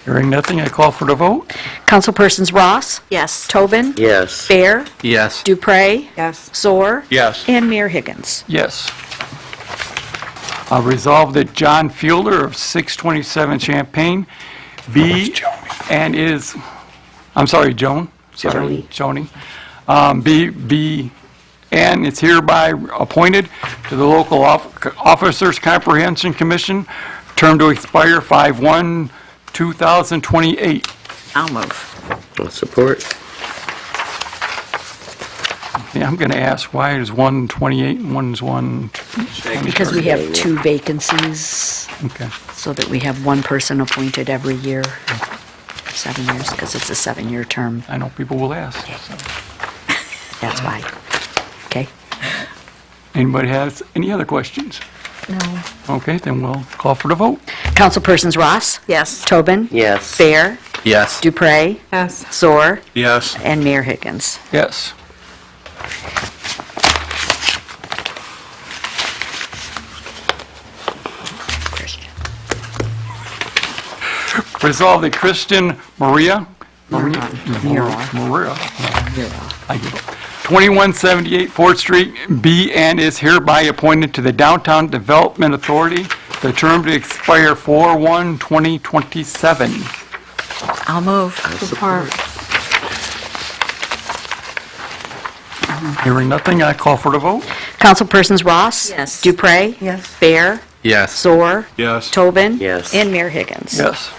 Hearing nothing, I call for the vote. Councilpersons Ross, Yes. Tobin, Yes. Bear, Yes. Dupre, Yes. Zor, yes. and Mayor Higgins. Yes. Resolved that John Fielder of 627 Champaign be and is, I'm sorry, Joan? Sorry, Joni. Be and is hereby appointed to the Local Officers Comprehension Commission, term to expire 5/1/2028. I'll move. I'll support. Yeah, I'm going to ask, why is one 28 and one's one? Because we have two vacancies, Okay. so that we have one person appointed every year, 7 years, because it's a 7-year term. I know people will ask. So. That's why. Okay? Anybody has any other questions? No. Okay, then we'll call for the vote. Councilpersons Ross? Yes. Tobin? Yes. Bear? Yes. Dupre? Yes. Zor? Yes. And Mayor Higgins. Yes. Resolve that Christian Maria, Maria, I give up. 2178 4th Street be and is hereby appointed to the Downtown Development Authority, the term to expire 4/1/2027. I'll move. Support. Hearing nothing, I call for the vote. Councilpersons Ross? Yes. Dupre? Yes. Bear? Yes. Zor? Yes. Tobin? Yes. And Mayor Higgins. Yes.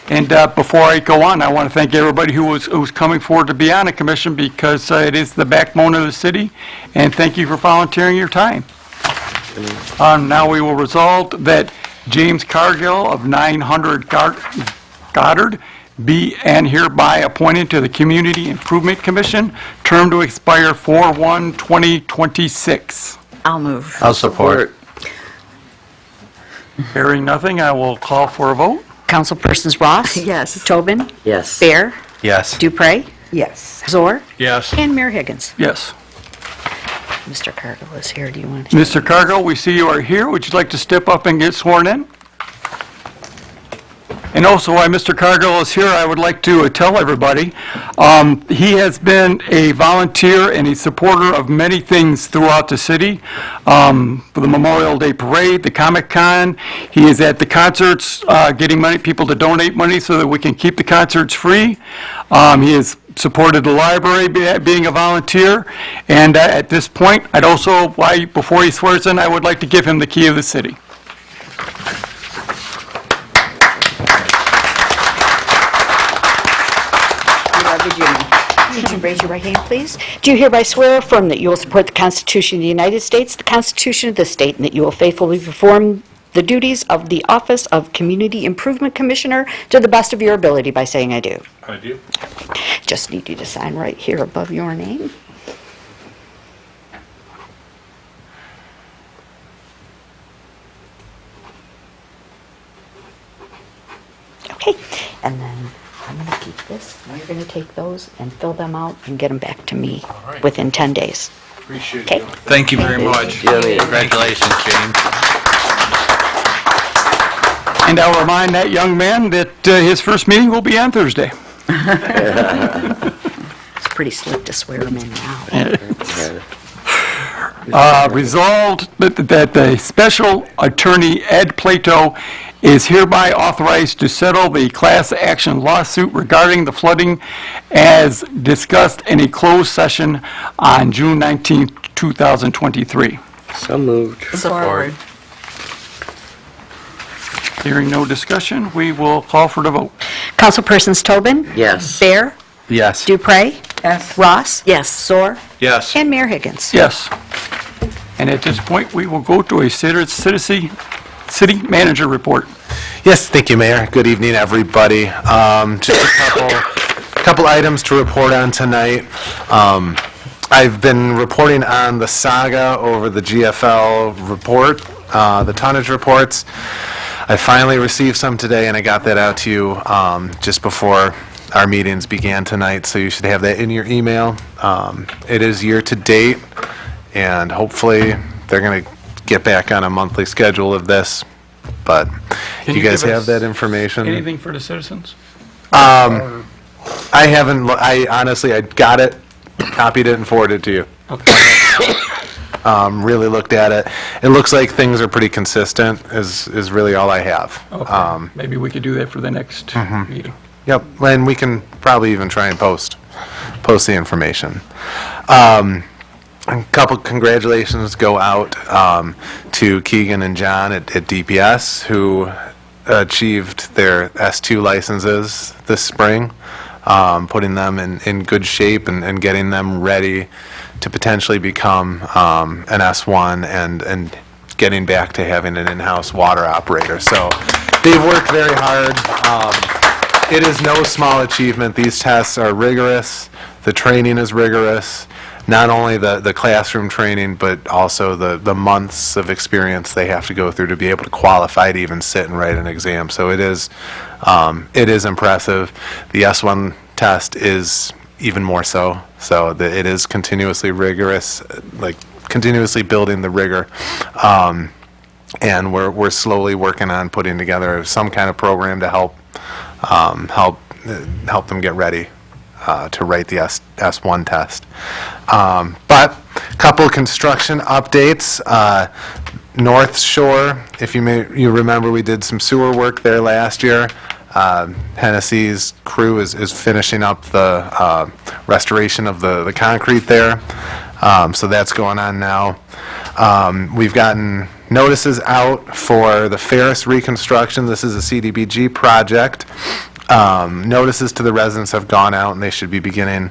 And before I go on, I want to thank everybody who's coming forward to be on the commission, because it is the backbone of the city, and thank you for volunteering your time. Now we will resolve that James Cargill of 900 Goddard be and hereby appointed to the Community Improvement Commission, term to expire 4/1/2026. I'll move. I'll support. Hearing nothing, I will call for a vote. Councilpersons Ross? Yes. Tobin? Yes. Bear? Yes. Dupre? Yes. Zor? Yes. And Mayor Higgins. Yes. Mr. Cargill is here. Do you want to? Mr. Cargill, we see you are here. Would you like to step up and get sworn in? And also, while Mr. Cargill is here, I would like to tell everybody, he has been a volunteer and a supporter of many things throughout the city. For the Memorial Day Parade, the Comic-Con, he is at the concerts, getting people to donate money so that we can keep the concerts free. He has supported the library being a volunteer. And at this point, I'd also, before he swears in, I would like to give him the key of the city. Would you raise your right hand, please? Do you hereby swear or affirm that you will support the Constitution of the United States, the Constitution of the state, and that you will faithfully perform the duties of the office of Community Improvement Commissioner to the best of your ability by saying I do? I do. Just need you to sign right here above your name. Okay, and then I'm going to keep this, and you're going to take those and fill them out and get them back to me within 10 days. Appreciate Okay? it. Thank you very much. Congratulations, James. And I'll remind that young man that his first meeting will be on Thursday. It's pretty slick to swear them in now. Resolved that the Special Attorney Ed Plato is hereby authorized to settle the class action lawsuit regarding the flooding as discussed in a closed session on June 19, 2023. So moved. Support. Hearing no discussion, we will call for the vote. Councilpersons Tobin? Yes. Bear? Yes. Dupre? Yes. Ross? Yes. Zor? Yes. And Mayor Higgins. Yes. And at this point, we will go to a city manager report. Yes, thank you, Mayor. Good evening, everybody. Just a couple items to report on tonight. I've been reporting on the saga over the GFL report, the tonnage reports. I finally received some today, and I got that out to you just before our meetings began tonight, so you should have that in your email. It is year-to-date, and hopefully they're going to get back on a monthly schedule of this, but Can you you guys give have us that information? Anything for the citizens? I haven't, I honestly, I got it, copied it, and forwarded it to you. Okay. Really looked at it. It looks like things are pretty consistent, is really all I have. Okay. Maybe we could do that for the next meeting. Yep, and we can probably even try and post the information. A couple congratulations go out to Keegan and John at DPS, who achieved their S2 licenses this spring, putting them in good shape and getting them ready to potentially become an S1 and getting back to having an in-house water operator. So they've worked very hard. It is no small achievement. These tests are rigorous. The training is rigorous. not only the classroom training, but also the months of experience they have to go through to be able to qualify to even sit and write an exam. So it is impressive. The S1 test is even more so. So it is continuously rigorous, like continuously building the rigor. And we're slowly working on putting together some kind of program to help them get ready to write the S1 test. But a couple of construction updates. North Shore, if you remember, we did some sewer work there last year. Hennessy's crew is finishing up the restoration of the concrete there. So that's going on now. We've gotten notices out for the Ferris reconstruction. This is a CDBG project. Notices to the residents have gone out, and they should be beginning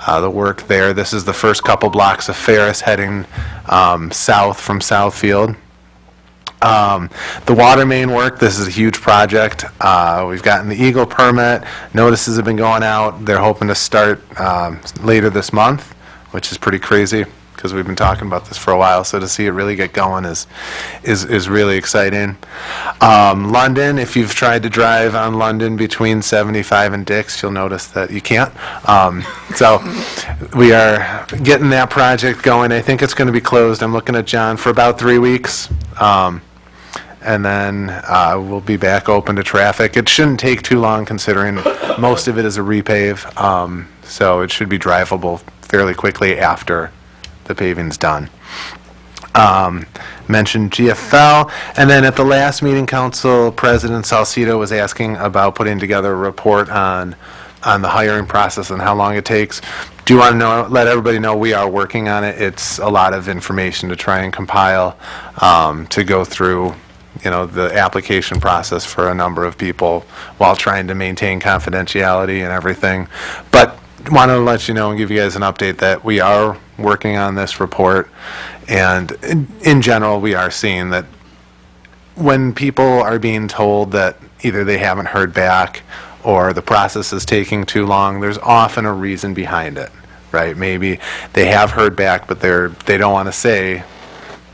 the work there. This is the first couple blocks of Ferris heading south from Southfield. The water main work, this is a huge project. We've gotten the Eagle permit. Notices have been going out. They're hoping to start later this month, which is pretty crazy because we've been talking about this for a while. So to see it really get going is really exciting. London, if you've tried to drive on London between 75 and Dix, you'll notice that you can't. So we are getting that project going. I think it's going to be closed. I'm looking at John for about 3 weeks. And then we'll be back open to traffic. It shouldn't take too long considering most of it is a repave. So it should be drivable fairly quickly after the paving's done. Mentioned GFL, and then at the last meeting, Council President Salcido was asking about putting together a report on the hiring process and how long it takes. Do you want to let everybody know we are working on it? It's a lot of information to try and compile, to go through, the application process for a number of people while trying to maintain confidentiality and everything. But wanted to let you know and give you guys an update that we are working on this report, and in general we are seeing that when people are being told that either they haven't heard back or the process is taking too long, there's often a reason behind it, right? Maybe they have heard back, but they don't want to say,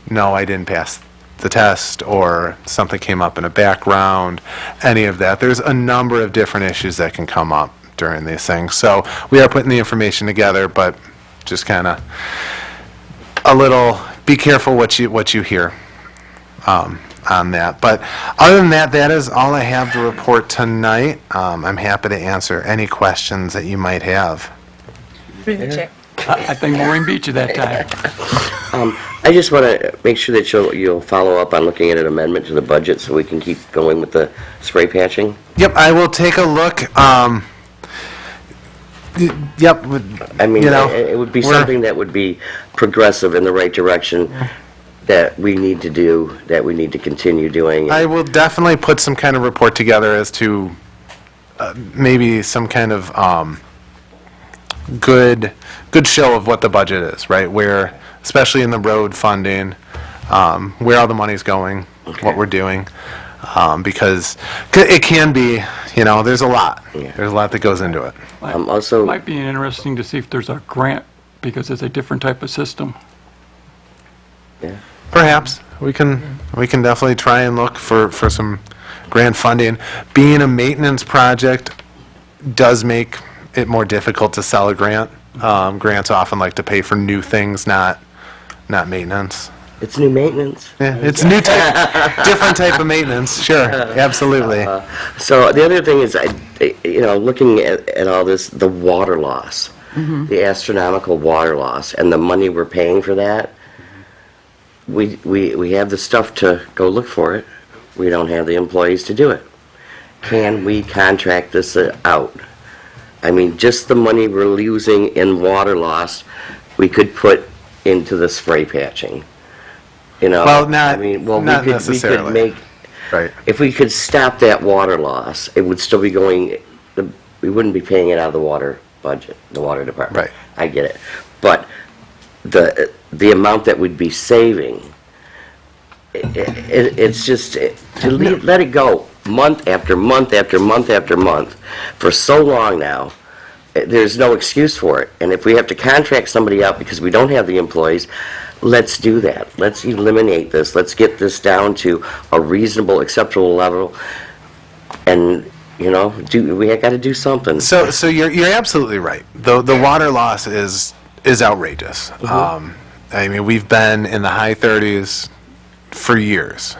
no, I didn't pass the test, or something came up in a background, any of that. There's a number of different issues that can come up during these things. So we are putting the information together, but just kind of a little, be careful what you hear on that. But other than that, that is all I have to report tonight. I'm happy to answer any questions that you might have. I think Maureen beat you that time. I just want to make sure that you'll follow up on looking at an amendment to the budget so we can keep going with the spray patching. Yep, I will take a look. Yep. I mean, it would be something that would be progressive in the right direction that we need to do, that we need to continue doing. I will definitely put some kind of report together as to maybe some kind of good show of what the budget is, right? Where, especially in the road funding, where all the money's going, what we're doing. Because it can be, there's a lot. Yeah. There's a lot that goes into it. Also, Might be interesting to see if there's a grant, because it's a different type of system. yeah. Perhaps we can definitely try and look for some grant funding. Being a maintenance project does make it more difficult to sell a grant. Grants often like to pay for new things, not maintenance. It's new maintenance. Yeah, it's new type, different type of maintenance. Sure, absolutely. So the other thing is, looking at all this, the water loss, the astronomical water loss, and the money we're paying for that, we have the stuff to go look for it. We don't have the employees to do it. Can we contract this out? I mean, just the money we're losing in water loss, we could put into the spray patching. Well, not necessarily. We could make, Right. if we could stop that water loss, it would still be going, we wouldn't be paying it out of the water budget, the water department. Right. I get it. But the amount that we'd be saving, it's just, let it go month after month after month after month for so long now, there's no excuse for it. And if we have to contract somebody out because we don't have the employees, let's do that. Let's eliminate this. Let's get this down to a reasonable, acceptable level. And, we got to do something. So you're absolutely right. The water loss is outrageous. I mean, we've been in the high 30s for years.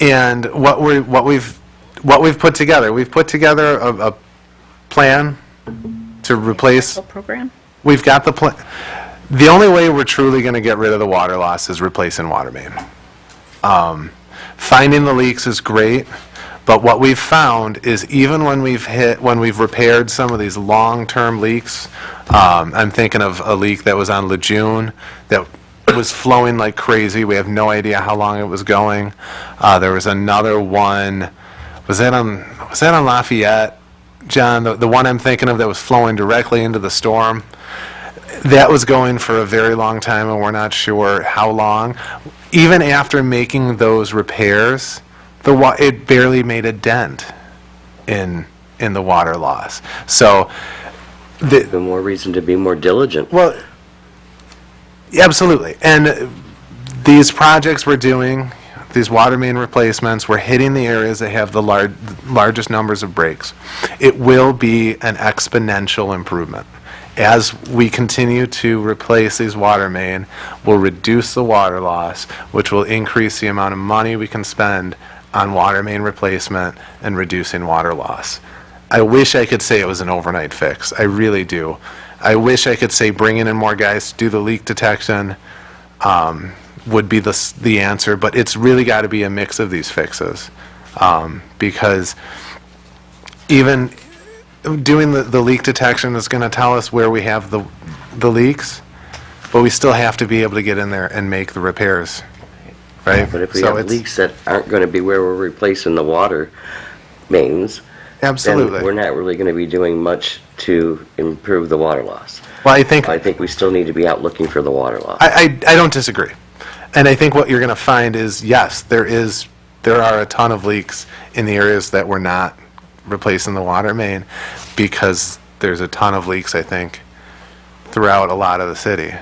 And what we've put together, a plan to replace. Program? We've got the plan. The only way we're truly going to get rid of the water loss is replacing water main. Finding the leaks is great, but what we've found is even when we've repaired some of these long-term leaks, I'm thinking of a leak that was on Lejeune that was flowing like crazy. We have no idea how long it was going. There was another one. Was that on Lafayette, John? The one I'm thinking of that was flowing directly into the storm. That was going for a very long time, and we're not sure how long. Even after making those repairs, it barely made a dent in the water loss. So, The more reason to be more diligent. well, absolutely. And these projects we're doing, these water main replacements, we're hitting the areas that have the largest numbers of breaks. It will be an exponential improvement. As we continue to replace these water main, we'll reduce the water loss, which will increase the amount of money we can spend on water main replacement and reducing water loss. I wish I could say it was an overnight fix. I really do. I wish I could say bringing in more guys to do the leak detection would be the answer, but it's really got to be a mix of these fixes, because even doing the leak detection is going to tell us where we have the leaks, but we still have to be able to get in there and make the repairs, right? But if we So have it's- leaks that aren't going to be where we're replacing the water mains, Absolutely. then we're not really going to be doing much to improve the water loss. Well, I think we still need to be out looking for the water loss. I don't disagree. And I think what you're going to find is, yes, there are a ton of leaks in the areas that we're not replacing the water main, because there's a ton of leaks, I think, throughout a lot of the city.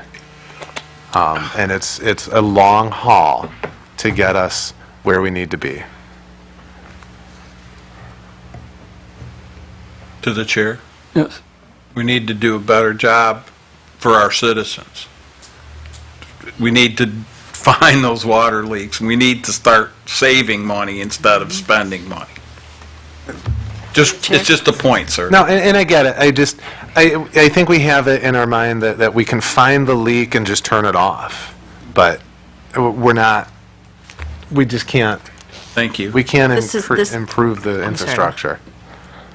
And it's a long haul to get us where we need to be. To the chair, Yes. we need to do a better job for our citizens. We need to find those water leaks. We need to start saving money instead of spending money. It's just a point, sir. No, and I get it. I think we have it in our mind that we can find the leak and just turn it off. But we just can't. Thank you. We can't This is- improve the infrastructure.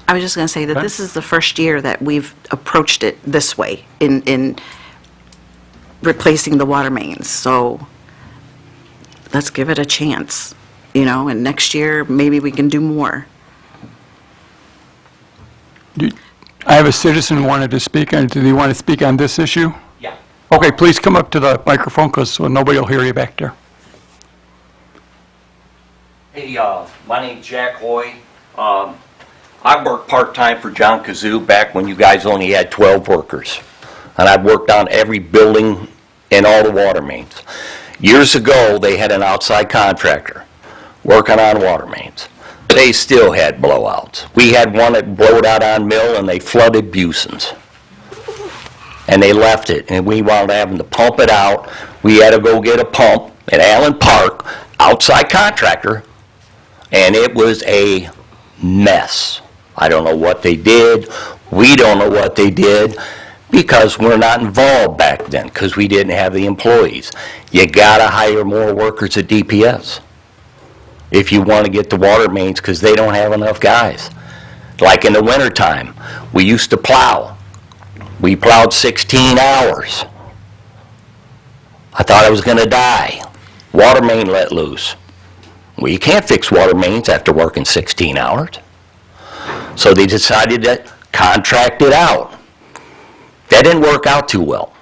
I was just going to say that this is the first year that we've approached it this way in replacing the water mains. So let's give it a chance, and next year, maybe we can do more. I have a citizen who wanted to speak. Do they want to speak on this issue? Yeah. Okay, please come up to the microphone, because nobody will hear you back there. Hey, my name's Jack Hoy. I worked part-time for John Kazoo back when you guys only had 12 workers. And I've worked on every building and all the water mains. Years ago, they had an outside contractor working on water mains. They still had blowouts. We had one that blowed out on Mill and they flooded Buson's. And they left it, and we wound up having to pump it out. We had to go get a pump at Allen Park, outside contractor, and it was a mess. I don't know what they did. We don't know what they did, because we're not involved back then, because we didn't have the employees. You gotta hire more workers at DPS if you want to get the water mains, because they don't have enough guys. Like in the wintertime, we used to plow. We plowed 16 hours. I thought I was going to die. Water main let loose. Well, you can't fix water mains after working 16 hours. So they decided to contract it out. That didn't work out too well.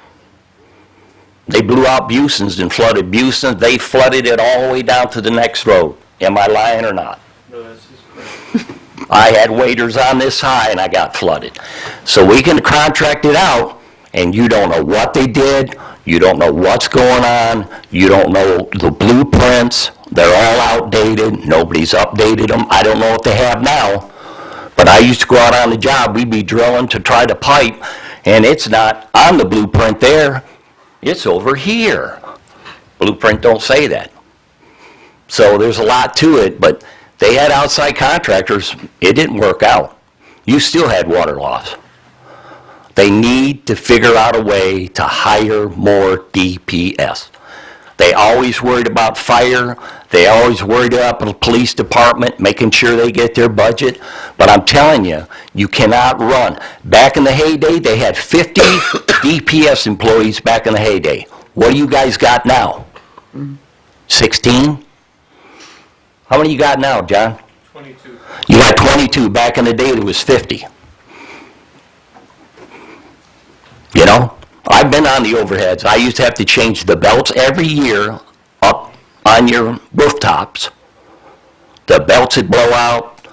They blew out Buson's and flooded Buson's. They flooded it all the way down to the next road. Am I lying or not? No, that's just correct. I had waders on this high and I got flooded. So we can contract it out, and you don't know what they did, you don't know what's going on, you don't know the blueprints, they're all outdated, nobody's updated them, I don't know what they have now. But I used to go out on the job, we'd be drilling to try to pipe, and it's not on the blueprint there, it's over here. Blueprint don't say that. So there's a lot to it, but they had outside contractors, it didn't work out. You still had water loss. They need to figure out a way to hire more DPS. They always worried about fire, they always worried about the police department, making sure they get their budget, but I'm telling you, you cannot run. Back in the heyday, they had 50 DPS employees back in the heyday. What do you guys got now? 16? How many you got now, John? 22. You got 22. Back in the day, there was 50. You know, I've been on the overheads. I used to have to change the belts every year up on your rooftops. The belts would blow out.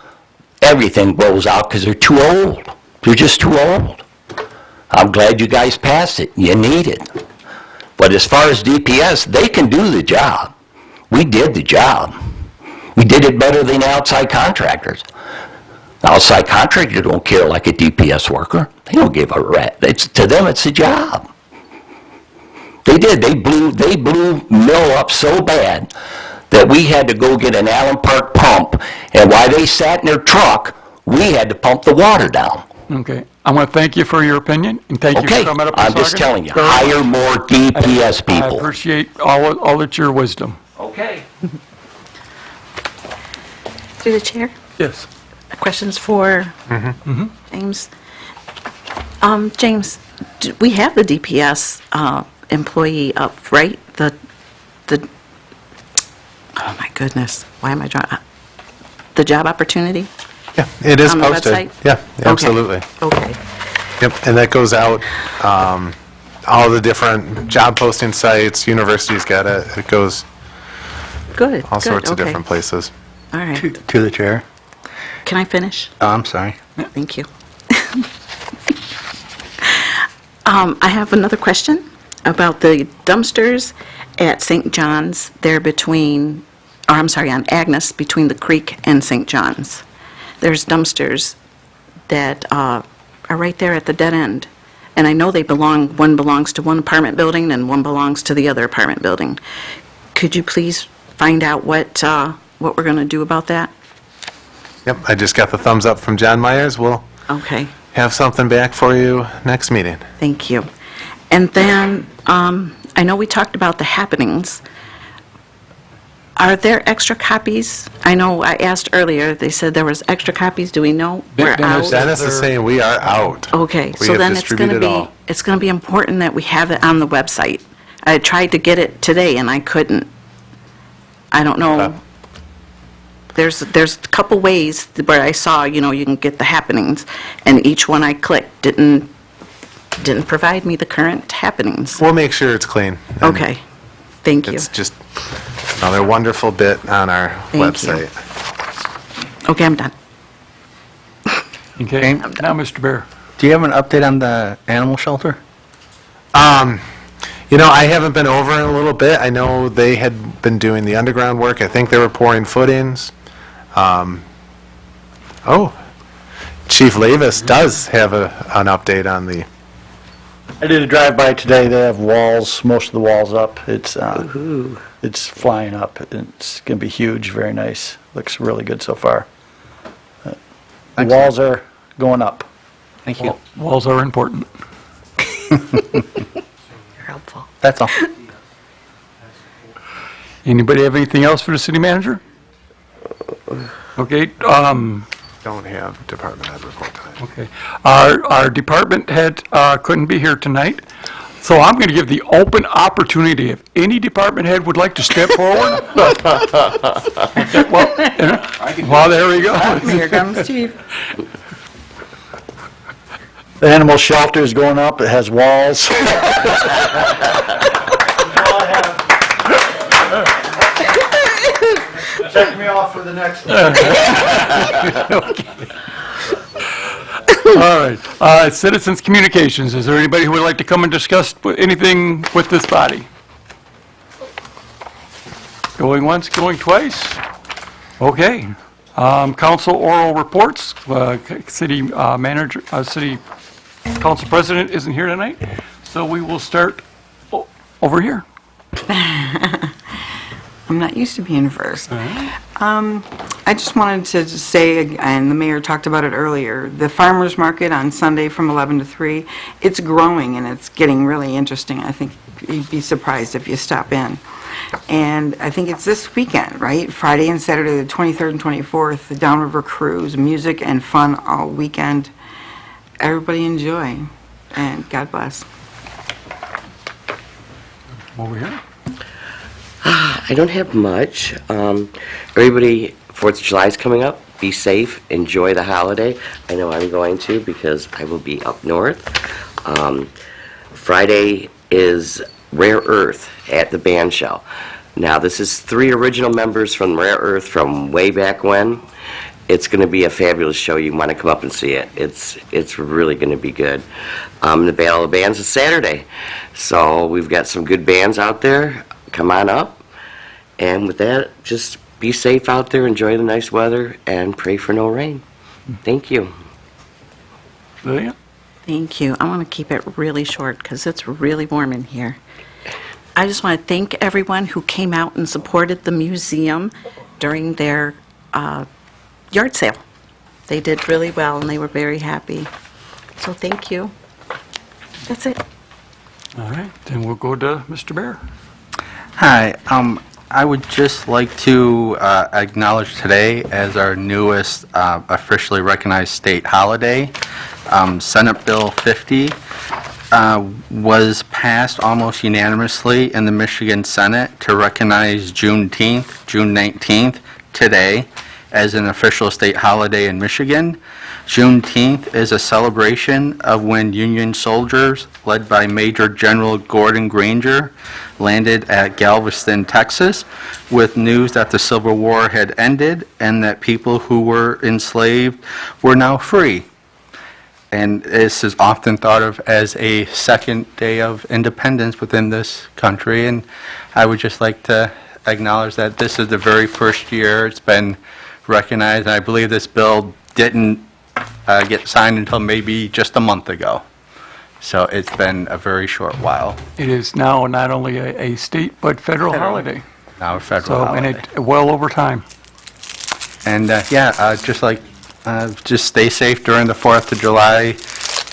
Everything blows out because they're too old. They're just too old. I'm glad you guys passed it. You need it. But as far as DPS, they can do the job. We did the job. We did it better than outside contractors. Outside contractors don't care like a DPS worker. They don't give a rat. To them, it's a job. They did. They blew Mill up so bad that we had to go get an Allen Park pump, and while they sat in their truck, we had to pump the water down. Okay. I want to thank you for your opinion, and thank you for coming up and I'm just talking. telling you, hire more DPS I people. appreciate all that's your wisdom. Okay. Through the chair, Yes. questions for James? James, we have the DPS employee up, right? Oh my goodness, why am I drawing? The job opportunity? Yeah, it is On the posted. website? Yeah, Okay. absolutely. Okay, Yep, and that goes out, all the different job posting sites, universities get it, it goes good, all good, sorts of okay. different places. All right. To the chair. Can I finish? Oh, I'm sorry. Thank you. I have another question about the dumpsters at St. John's. They're between, or I'm sorry, on Agnes, between the creek and St. John's. There's dumpsters that are right there at the dead end. And I know one belongs to one apartment building and one belongs to the other apartment building. Could you please find out what we're going to do about that? Yep, I just got the thumbs up from John Myers. We'll Okay. have something back for you next meeting. Thank you. And then, I know we talked about the happenings. Are there extra copies? I know I asked earlier, they said there was extra copies. Do we know? We're out. Dennis is saying we are out. Okay, We so have then it's going to distributed all. be important that we have it on the website. I tried to get it today and I couldn't. I don't know. There's a couple ways where I saw, you can get the happenings, and each one I clicked didn't provide me the current happenings. We'll make sure it's clean. and Okay, thank you. It's just another wonderful bit on our Thank you. website. Okay, I'm done. Okay. Now, Mr. Bear. Do you have an update on the animal shelter? I haven't been over in a little bit. I know they had been doing the underground work. I think they were pouring footings. Chief Lavis does have an update on the, I did a drive-by today. They have walls, most of the walls up. It's flying up. It's going to be huge, very nice. Looks really good so far. The walls are going up. Thank you. Walls are important. You're helpful. That's all. Anybody have anything else for the city manager? Okay, don't have department head report tonight. okay. Our department head couldn't be here tonight, so I'm going to give the open opportunity if any department head would like to step forward. Well, there we go. Here comes Chief. The animal shelter is going up. It has walls. Check me off for the next one. All right. Citizens' communications. Is there anybody who would like to come and discuss anything with this body? Going once, going twice? Okay. Council oral reports. City manager, city council president isn't here tonight, so we will start over here. I'm not used to being first. I just wanted to say, and the mayor talked about it earlier, the farmer's market on Sunday from 11 to 3, it's growing and it's getting really interesting. I think you'd be surprised if you stop in. And I think it's this weekend, right? Friday and Saturday, the 23rd and 24th, the Downriver Cruise, music and fun all weekend. Everybody enjoy, and God bless. Over here. I don't have much. Everybody, 4th of July is coming up. Be safe. Enjoy the holiday. I know I'm going to because I will be up north. Friday is Rare Earth at the band shell. Now, this is 3 original members from Rare Earth from way back when. It's going to be a fabulous show. You want to come up and see it. It's really going to be good. The Battle of the Bands is Saturday. So we've got some good bands out there. Come on up. And with that, just be safe out there, enjoy the nice weather, and pray for no rain. Thank you. Lillian? Thank you. I want to keep it really short because it's really warm in here. I just want to thank everyone who came out and supported the museum during their yard sale. They did really well and they were very happy. So thank you. That's it. All right, then we'll go to Mr. Bear. Hi, I would just like to acknowledge today as our newest officially recognized state holiday. Senate Bill 50 was passed almost unanimously in the Michigan Senate to recognize Juneteenth, June 19th, today, as an official state holiday in Michigan. Juneteenth is a celebration of when Union soldiers, led by Major General Gordon Granger, landed at Galveston, Texas, with news that the Civil War had ended and that people who were enslaved were now free. And this is often thought of as a second day of independence within this country. And I would just like to acknowledge that this is the very first year it's been recognized. And I believe this bill didn't get signed until maybe just a month ago. So it's been a very short while. It is now not only a state but federal holiday. Now a federal So, holiday. and it well over time. And just stay safe during the 4th of July.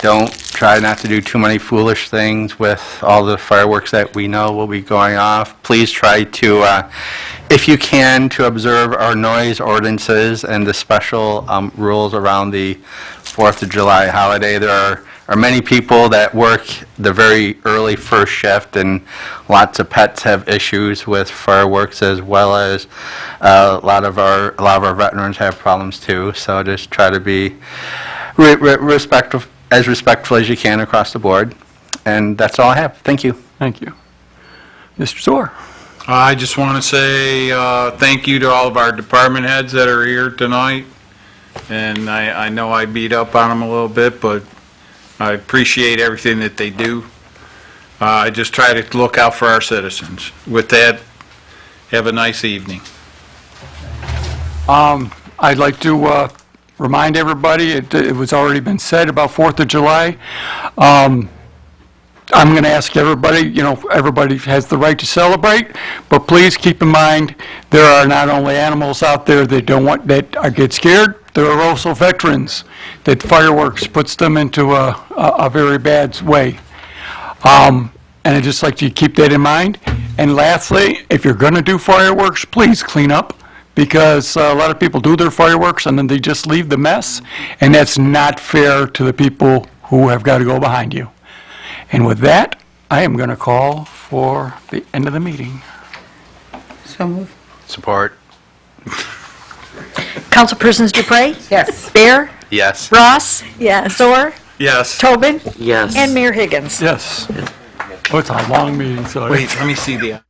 Don't try not to do too many foolish things with all the fireworks that we know will be going off. Please try to, if you can, to observe our noise ordinances and the special rules around the 4th of July holiday. There are many people that work the very early first shift, and lots of pets have issues with fireworks, as well as a lot of our veterans have problems too. So just try to be respectful as you can across the board. And that's all I have. Thank you. Thank you. Mr. Zohr. I just want to say thank you to all of our department heads that are here tonight. And I know I beat up on them a little bit, but I appreciate everything that they do. I just try to look out for our citizens. With that, have a nice evening. I'd like to remind everybody, it was already been said about 4th of July. I'm going to ask everybody, everybody has the right to celebrate, but please keep in mind, there are not only animals out there that get scared, there are also veterans that fireworks puts them into a very bad way. And I'd just like you to keep that in mind. And lastly, if you're going to do fireworks, please clean up, because a lot of people do their fireworks and then they just leave the mess, and that's not fair to the people who have got to go behind you. And with that, I am going to call for the end of the meeting. So move. Support. Councilpersons Dupre? Yes. Bear? Yes. Ross? Yes. Zohr? Yes. Tobin? Yes. And Mayor Higgins? Yes. Oh, it's a long meeting, so. Wait, let me see the...